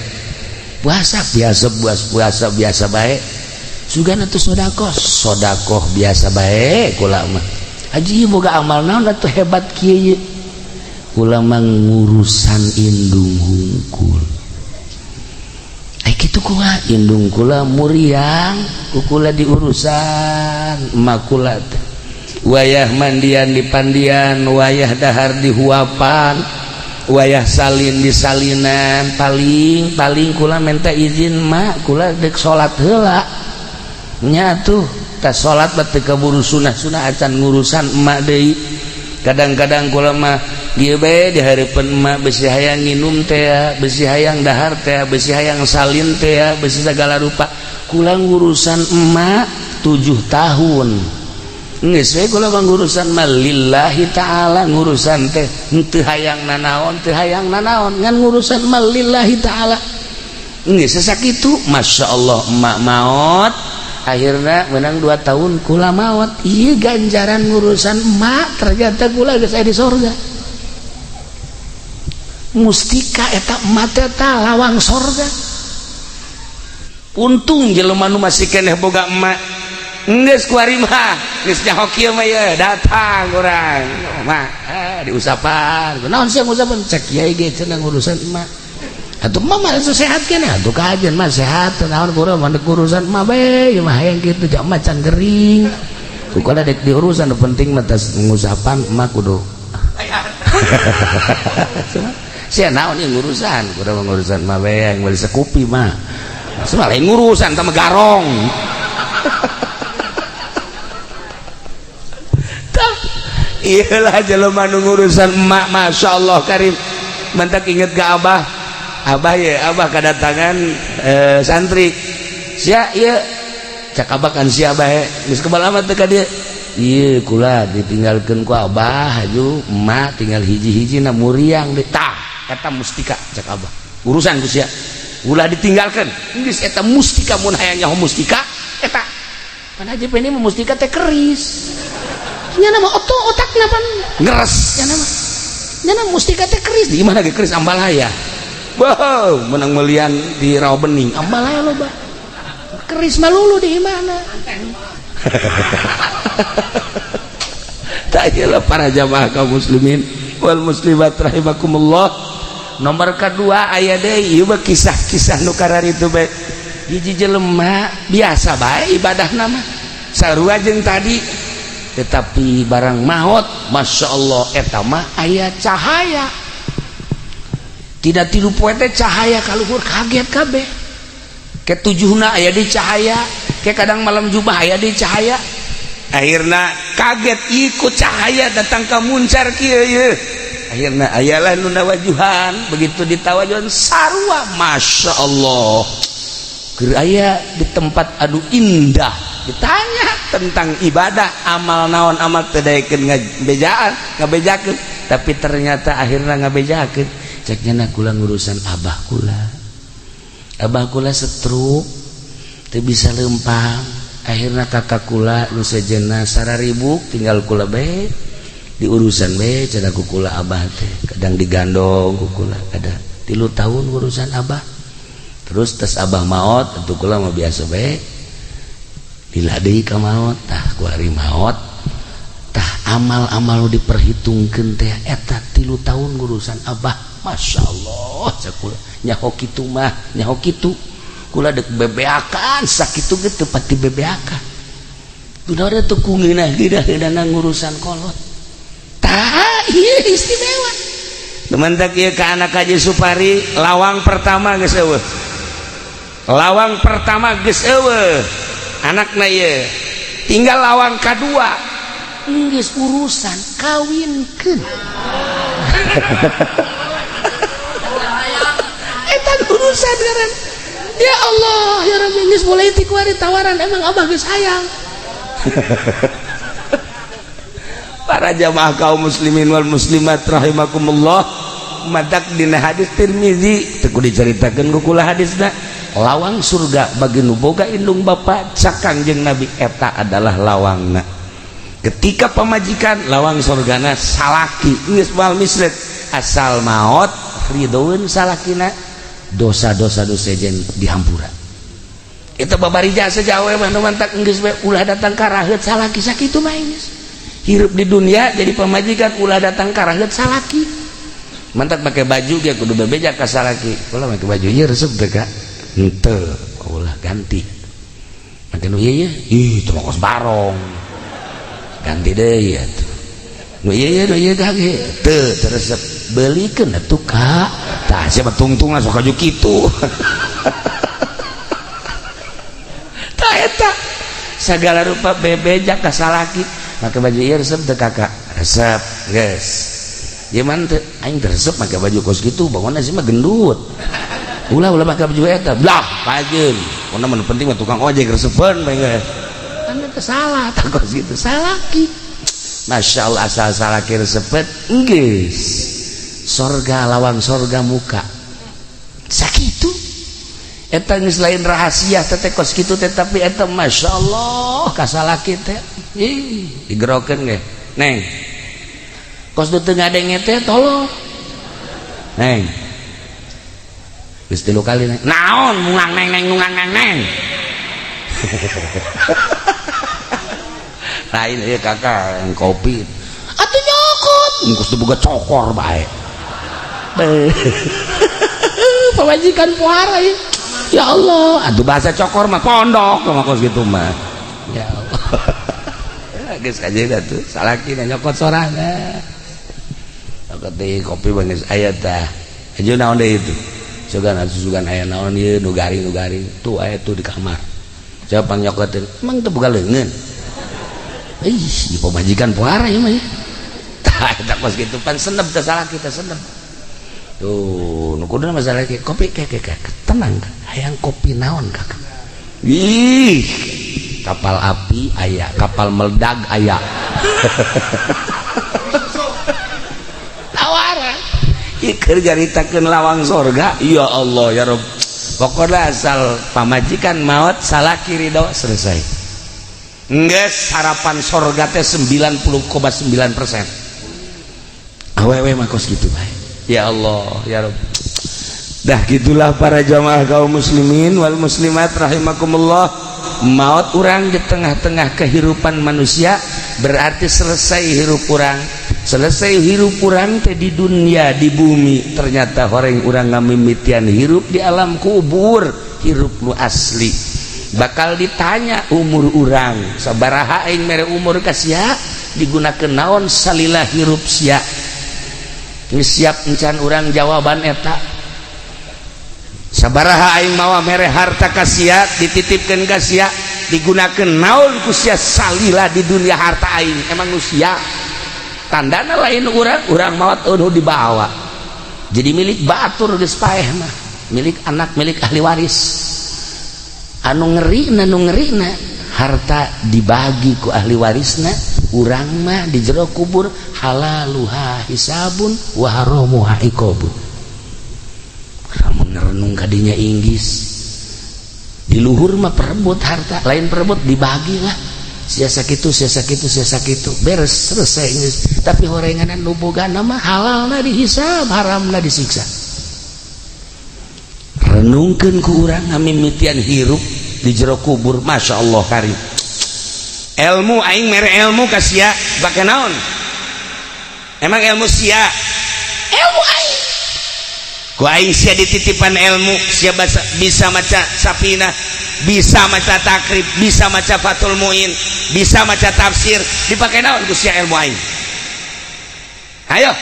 puasa biasa baik sugan atuh sodakoh biasa baik kula mah haji boga amal naon atuh hebat kieu kula mah ngurusan indung hungkul ai kitu kula indung kula muriang kula diurusan emak kula wayah mandian di pandian wayah dahar di huapan wayah salin di salinan paling kula minta izin mak kula dek salat heula nya tuh tas salat batu kaburu sunah acan ngurusan emak deui kadang-kadang kula mah dieu bae di hareupeun emak besi hayang nginum teh besi hayang dahar teh besi hayang salin teh besi segala rupa kula ngurusan emak 7 tahun geus we kula ngurusan mah lillahi taala ngurusan teh teu hayang nanaon ngan ngurusan mah lillahi taala geus sakitu masyaallah emak maot akhirna menang 2 tahun kula maot ieu ganjaran ngurusan emak ternyata kula geus aya di sorga mustika eta emak teh lawang sorga untung jelema nu masih keneh boga emak geus kuari mah geus nyaho kieu mah ye datang urang mah diusapan naon sih ngusapan cek kiai ge cenah ngurusan emak atuh mah mah sehat keneh atuh kajen mah sehat naon kurang mah urusan emak bae mah hayang kitu jak macan gering kukulah dek diurusan nu penting mah tas ngusapan emak kudu sia naon ieu ngurusan kurang ngurusan emak bae yang beli sekupi mah semua lain ngurusan teh garong iyalah jelema nu ngurusan emak masyaallah karim mentak inget ke abah ya abah kadatangan santri sia ieu cak abah kan sia abah geus kebal amat teh ka dieu ieu kula ditinggalkeun ku abah haju emak tinggal hiji-hijina muriang deui tah eta mustika cak abah urusan ku sia ulah ditinggalkeun geus eta mustika mun hayang nyaho mustika eta pan haji peni mustika teh keris nyana mah otakna pan ngeres nyana mustika teh keris di mana ge keris ambalaya wow menang melian di rawa bening ambalaya loba keris malulu di mana tak jelas para jamaah kaum muslimin wal muslimat rahimakumullah nomor kedua aya deui ieu kisah-kisah nu kararitu bae hiji jelema biasa bae ibadahna mah sarua jeung tadi tetapi barang maut masyaallah eta mah aya cahaya tidak tilu poe teh cahaya kaluhur kaget kabeh ke tujuhna aya di cahaya ke kadang malam jubah aya di cahaya akhirna kaget ikut cahaya datang ka muncar kieu ye akhirna ayalah nu nawajuhan begitu ditawajuhan sarua masyaallah keur aya di tempat adu indah ditanya tentang ibadah amal naon amal tedaikeun ngabejakeun tapi ternyata akhirnya ngabejakeun ceknya kula ngurusan abah kula stroke teu bisa leumpang akhirnya kakak kula nu sejenna sararibuk tinggal kula bae diurusan bae cenah ku kula abah teh kadang digandong ku kula kada 3 tahun urusan abah terus tes abah maot atuh kula mah biasa bae diladei ka maot tah kuari maot tah amal-amal diperhitungkeun teh eta 3 tahun ngurusan abah masyaallah cak kula nyaho kitu mah nyaho kitu kula dek bebeakan sakitu ge teu pati bebeakan kunaon teh kungeunah ngurusan kolot tah ieu istimewa teman-teman ieu ka anak Haji Supari lawang pertama geus eueuh anakna ye tinggal lawang kedua geus urusan kawinkeun eta urusan garan ya Allah ya Rabbi geus mulai ti kuari tawaran emang abah geus hayang para jamaah kaum muslimin wal muslimat rahimakumullah madak dina hadis Tirmizi teu dicaritakeun ku kula hadisna lawang surga bagi nu boga indung bapa cakang jeung Nabi eta adalah lawangna ketika pamajikan lawang surgana salaki geus moal mislet asal maot ridhoeun salakina dosa-dosa sejen dihampura eta babarija sajawe mah mantak geus ulah datang ka raheut salaki sakitu mah geus hirup di dunia jadi pamajikan ulah datang ka raheut salaki mantak make baju ge kudu bebeja ka salaki ulah make baju ieu resep teh ka henteu ulah ganti make nu ieu ih teu mongos barong ganti deui atuh nu ieu kage teu resep beulikeun atuh Kak tah sia tungtung sok kaju kitu tah eta sagala rupa bebejak ka salaki make baju ieu resep teu Kakak resep geus ieu mah teu aing teu resep make baju kos kitu bangunna sih mah gendut ulah make baju eta blah pajeun pokona mun penting mah tukang ojek resepan bae geus kan teu salah tah kos kitu salaki. Masya Allah asal salaki resepet geus sorga lawan sorga muka sakitu eta geus lain rahasia teh kos kitu teh tapi eta Masya Allah ka salaki teh digerokeun ge neng kos teu ngadenge teh tolong neng geus 3 kali neng naon mungang neng lain ya Kakak yang kopi atuh nyokot engkos teu boga cokor bae pamajikan pohara ya Allah atuh bahasa cokor mah pondok mah kos gitu mah ya Allah geus kajeun atuh salaki nyokot sorangan nyokot deui kopi beungeus aya tah ajeun naon deui itu sugan aya naon ieu nu garing tuh aya tuh di kamar coba pangnyokoteun emang teu boga leungeun di pemajikan pohara ya mah ya tak kos gitu pan senep teh salah kita senep tuh nu kuduna masalah kopi kayak tenang hayang kopi naon Kakak ih kapal api aya kapal meledak aya tawara ikeur jaritakeun lawang sorga ya Allah ya Rabb pokoknya asal pamajikan maot salaki ridho selesai geus harapan sorga teh 90,9%. Awewe mah kos kitu bae. Ya Allah, ya Rabb. Dah gitulah para jamaah kaum muslimin wal muslimat rahimakumullah. Maut urang di tengah-tengah kehidupan manusia berarti selesai hirup urang. Selesai hirup urang teh di dunia di bumi. Ternyata horeng urang ngamimitian hirup di alam kubur, hirup nu asli. Bakal ditanya umur urang sabaraha aing mere umur ka sia digunakeun naon salila hirup sia geus siap encan urang jawaban eta sabaraha aing mawa mere harta ka sia dititipkeun ka sia digunakeun naon ku sia salila di dunia harta aing emang nu sia tandana lain urang maot nu dibawa jadi milik batur geus paeh mah milik anak milik ahli waris anu ngerina harta dibagi ku ahli warisna urang mah di jero kubur halaluha hisabun wa haramuha iqabun ramun ngerenung kadinya inggis di luhur mah perebut harta lain perebut dibagi lah sia sakitu beres selesai geus tapi horenganan nu bogana mah halalna dihisab haramna disiksa renungkeun ku urang ngamimitian hirup di jero kubur Masya Allah karim ilmu aing mere ilmu ka sia bake naon emang ilmu sia ilmu aing ku aing sia dititipan ilmu sia bisa maca Safinah bisa maca takrib bisa maca Fathul Muin bisa maca tafsir dipake naon ku sia ilmu aing ayo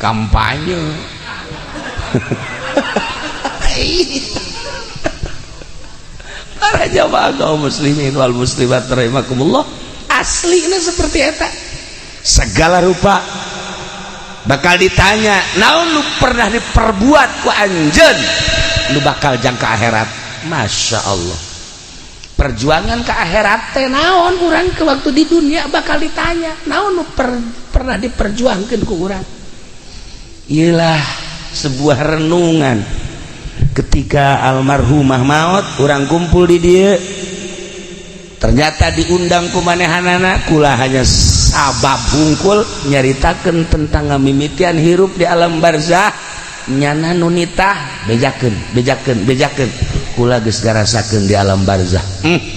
kampanye para jamaah kaum muslimin wal muslimat rahimakumullah aslinya seperti eta segala rupa bakal ditanya naon lu pernah diperbuat ku anjeun lu bakal jang ka akhirat Masya Allah perjuangan ke akhirat teh naon urang ke waktu di dunia bakal ditanya naon lu pernah diperjuangkeun ku urang ialah sebuah renungan ketika almarhumah maut orang kumpul di dia ternyata diundang ku manehanana kula hanya sabab hungkul nyaritakeun tentang ngamimitian hirup di alam barzah nyana nunitah bejakeun kula geus garasakeun di alam barzah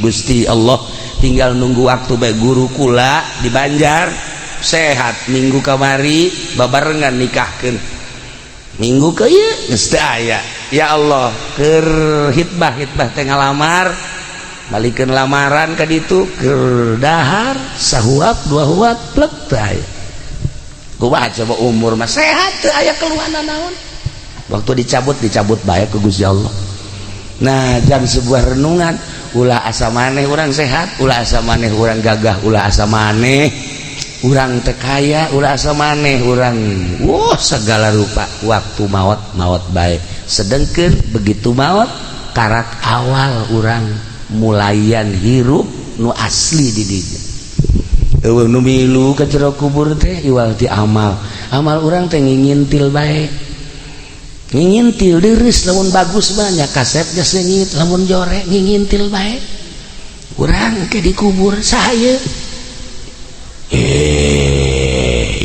Gusti Allah tinggal nunggu waktu bae guru kula di Banjar sehat minggu kamari babarengan nikahkeun minggu ke ieu geus teu aya ya Allah keur hitbah teh ngalamar malikeun lamaran ka ditu keur dahar sahuap dua huap plek teh aya kumaha coba umur mah sehat teu aya keluhana naon waktu dicabut bae ku Gusti Allah. Nah jam sebuah renungan ulah asa maneh urang sehat ulah asa maneh urang gagah ulah asa maneh urang teu kaya ulah asa maneh urang segala rupa waktu maot bae sedengkeun begitu maot karak awal urang mulayan hirup nu asli di dieu eueuh nu milu ka jero kubur teh iwal ti amal urang teh ngingintil bae ngingintil deureus lamun bagus banyak kaset geus leungit lamun jore ngingintil bae urang ke dikubur saha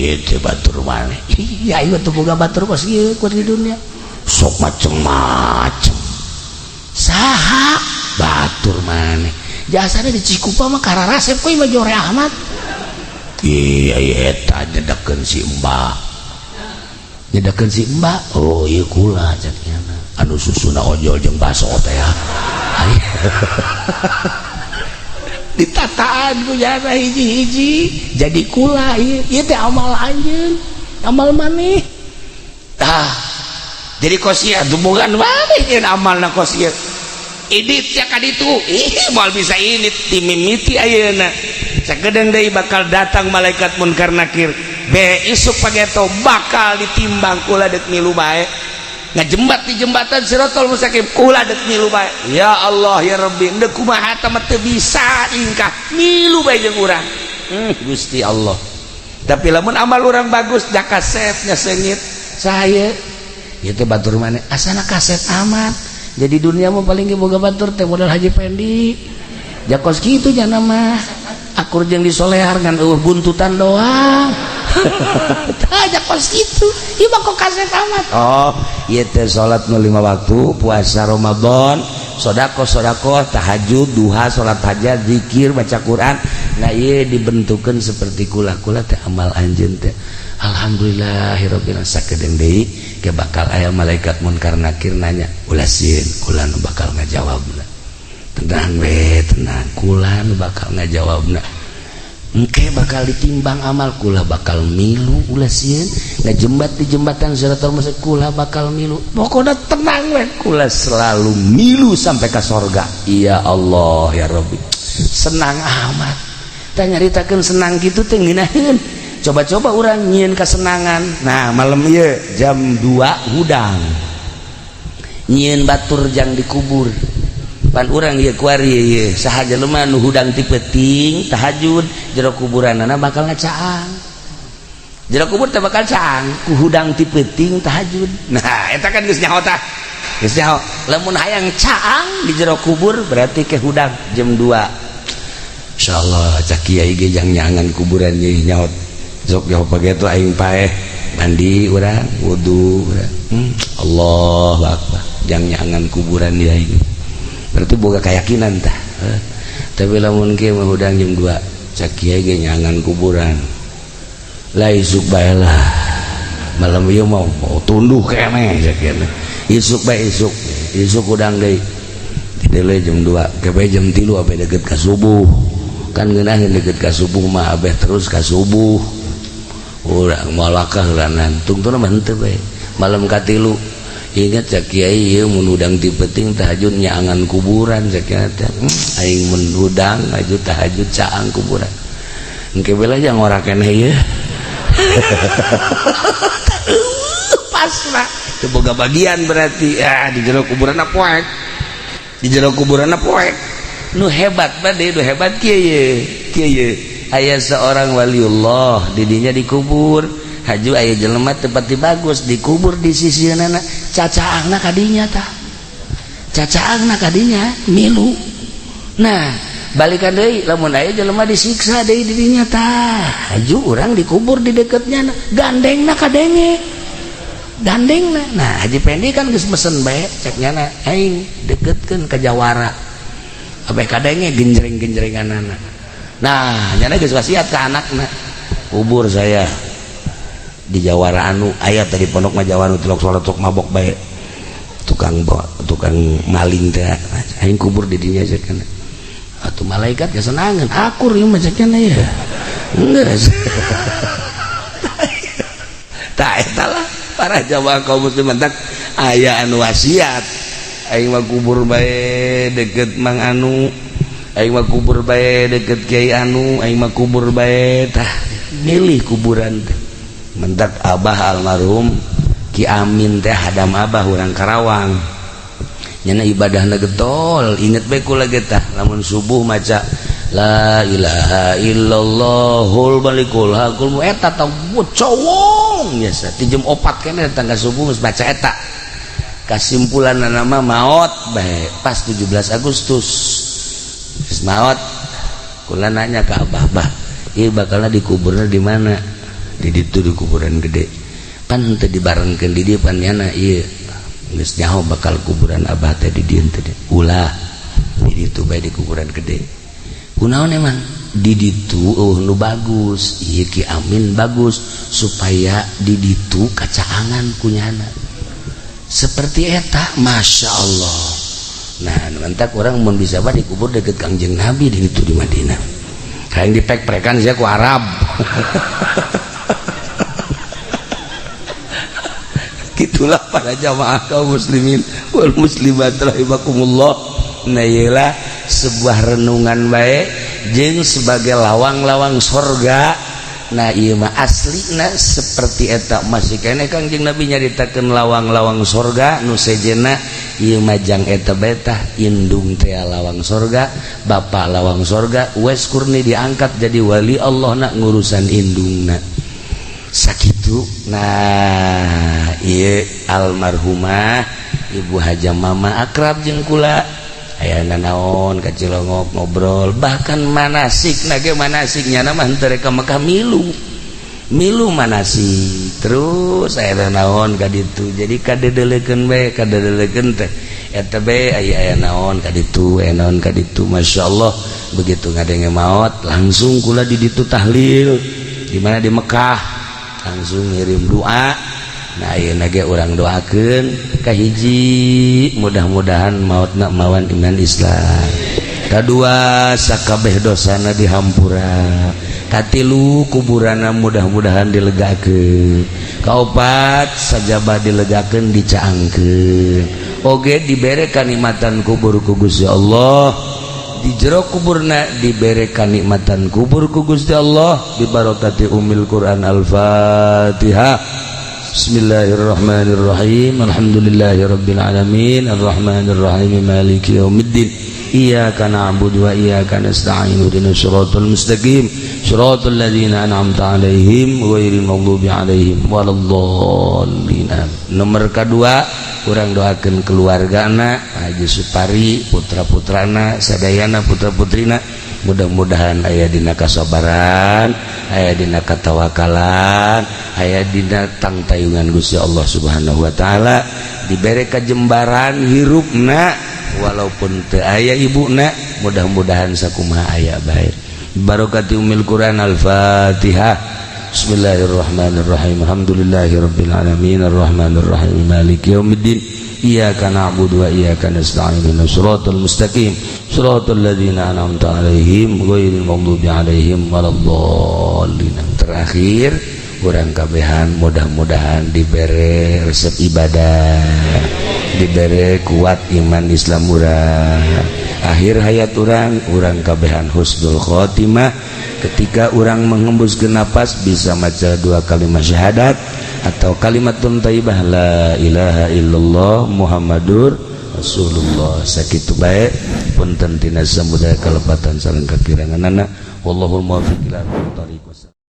itu batur maneh iya ieu teh boga batur kos ieu ku di dunia sok macem-macem saha batur maneh jasana di Cikupa mah kararasep koy mah jore amat iya eta nyedekeun si Mbak oh iya kula caknya anu susuna ojol jeung baso teh ya ditataan ku jana hiji-hiji jadi kula ieu teh amal anjeun amal maneh jadi kosia dumungan maneh yeun amalna kosia idit ya kaditu moal bisa init timimiti ayeuna sakedeung deui bakal datang malaikat munkar nakir be isuk pageto bakal ditimbang kula deuk milu bae ngajembat di jembatan Siratal Mustaqim kula deuk milu bae ya Allah ya Rabbi deuk kumaha teh teu bisa ingkah milu bae jeung urang Gusti Allah tapi lamun amal urang bagus da kaset nya seungit saya ieu teh batur maneh asana kaset amat jadi dunia mah paling ge boga batur teh modal Haji Pendi jakos kitu nya mah akur jeung disolehar ngan eueuh buntutan doang tah jakos kitu ieu mah kok kaset amat oh ieu teh salat nu 5 waktu puasa Ramadan sedekah tahajud duha salat hajat zikir baca Quran nah ieu dibentukeun seperti kula teh amal anjeun teh alhamdulillahirabbil alamin sakedeung deui ke bakal aya malaikat munkar nakir nanya ulah sieun kula nu bakal ngajawabna tenang we tenang kula nu bakal ngajawabna engke bakal ditimbang amal kula bakal milu ulah sieun ngajembat di jembatan Siratal Mustaqim kula bakal milu pokona tenang we kula selalu milu sampai ka sorga ya Allah ya Rabbi senang amat tah nyaritakeun senang kitu teh ngeunaheun coba-coba orang nyieun kesenangan nah malam ieu jam 2 hudang nyieun batur jang dikubur pan urang ieu kuari ieu saha jelema nu hudang ti peuting tahajud jero kuburanna bakal ngacaang jero kubur teh bakal caang ku hudang ti peuting tahajud nah eta kan geus nyaho tah geus nyaho lamun hayang caang di jero kubur berarti ke hudang jam 2 insyaallah cak kiai ge jang nyangan kuburan ieu nyaho sok jauh pagetu aing paeh mandi urang wudu urang Allahu akbar jang nyangan kuburan dia ini berarti boga keyakinan tah tapi lamun kieu mah hudang jam 2 cak kiai ge nyangan kuburan la isuk bae lah malam ieu mah tunduh keneh cak kieu isuk bae isuk hudang deui dideuleu jam 2 kebae jam 3 abe deukeut ka subuh kan ngeunaheun deukeut ka subuh mah abeh terus ka subuh urang moal wakah ulanan tungtuna mah henteu bae malam katilu ingat cak kiai ieu mun hudang ti peuting tahajud nyaangan kuburan cak kiai teh aing mun hudang aju tahajud caang kuburan engke bela jang ora keneh ieu pasrah teu boga bagian berarti di jero kuburanna poek di jero kuburanna poek nu hebat bade nu hebat kieu aya seorang waliullah didinya dikubur haju aya jelema tepati bagus dikubur di sisieunana cacaangna kadinya tah cacaangna kadinya milu nah balikan deui lamun aya jelema disiksa deui didinya tah haju urang dikubur di deketnya gandengna kadenge gandengna nah Haji Pendi kan geus mesen bae ceknyana aing deketkeun ka jawara abeh kadenge genjreng-genjrenganana nah nyana geus wasiat ka anakna kubur saya di Jawara anu aya tadi pondok mah Jawara tulok salat tok mabok bae tukang maling teh aing kubur di dinya cek kana atuh malaikat geus senangan akur ieu mah ceukna ya geus tah eta lah para jamaah kaum muslimin tak aya anu wasiat aing mah kubur bae deket Mang Anu aing mah kubur bae deket Kiai Anu aing mah kubur bae tah milih kuburan teh mentak abah almarhum Ki Amin teh hadam abah urang Karawang nyana ibadahna getol inget bae kula getah lamun subuh maca la ilaha illallahul malikul hakul eta tah cowong biasa ti jam 4 keneh tangga subuh geus baca eta kasimpulanna nama maot bae pas 17 Agustus geus maot kula nanya ka abah bah ieu bakalna dikuburna di mana di ditu di kuburan gede pan teu dibarengkeun di dieu pan nyana ieu geus nyaho bakal kuburan abah teh di dieu teh ulah di ditu bae di kuburan gede kunaon emang di ditu nu bagus ieu Ki Amin bagus supaya di ditu kacaangan kunyana seperti eta Masya Allah. Nah mantak orang mun bisa bah dikubur deket Kangjeng Nabi di ditu di Madinah kayak dipek-pekan sia ku Arab gitulah para jamaah kaum muslimin wal muslimat rahimakumullah. Nah iyalah sebuah renungan baik jeung sebagai lawang-lawang sorga. Nah iya mah aslina seperti eta masih kene Kangjeng Nabi nyaritakeun lawang-lawang sorga nu sejena ieu mah jang eta betah indung teh lawang sorga bapa lawang sorga wes kurni diangkat jadi wali Allah nak ngurusan indungna sakitu. Nah ieu almarhumah Ibu Haja Mama akrab jeung kula aya naon ka Cilongok ngobrol bahkan manasik nage manasiknya mah henteu rek ka Mekah milu manasik terus aya naon ka ditu jadi kadedelekeun bae kadedelekeun teh eta bae aya naon ka ditu aya naon ka ditu masyaallah begitu ngadenge maot langsung kula di ditu tahlil di mana di Mekah langsung ngirim doa. Nah ayeuna ge urang doakeun kahiji mudah-mudahan mautna mawan iman Islam, kadua sakabeh dosana dihampura, katilu kuburana mudah-mudahan dilegakeun, kaopat sajabah dilegakeun dicaangkeun, oge dibere kanikmatan kubur ku Gusti Allah, di jero kuburna dibere kanikmatan kubur ku Gusti Allah bi barokati Ummul Quran Al-Fatihah. Bismillahirrahmanirrahim. Alhamdulillahirabbil alamin arrahmanir rahim maliki yaumiddin iyyaka na'budu wa iyyaka nasta'in ihdinas siratal mustaqim siratal ladzina an'amta 'alaihim ghairil maghdubi 'alaihim waladdallin. Nomor kedua urang doakeun keluargana Haji Supari putra-putrana sadayana putra-putrina mudah-mudahan aya dina kasabaran aya dina katawakalan aya dina tangtayungan Gusti Allah Subhanahu wa taala dibere kajembaran hirupna walaupun teu aya ibuna mudah-mudahan sakumaha aya bae barokati Ummul Quran Al-Fatihah. Bismillahirrahmanirrahim. Alhamdulillahirabbil alamin arrahmanir rahim maliki yaumiddin iyyaka na'budu wa iyyaka nasta'in ihdinas siratal mustaqim siratal ladzina an'amta 'alaihim ghairil maghdubi 'alaihim waladdallin. Terakhir urang kabehan mudah-mudahan dibere resep ibadah dibere kuat iman Islam urang akhir hayat urang kabehan husnul khotimah ketika orang mengembuskan napas bisa maca 2 kalimat syahadat atau kalimatun thayyibah la ilaha illallah Muhammadur Rasulullah sakitu bae punten tina samudaya kalepatan sareng kakiranganana wallahul muwaffiq ila aqwamit thoriq.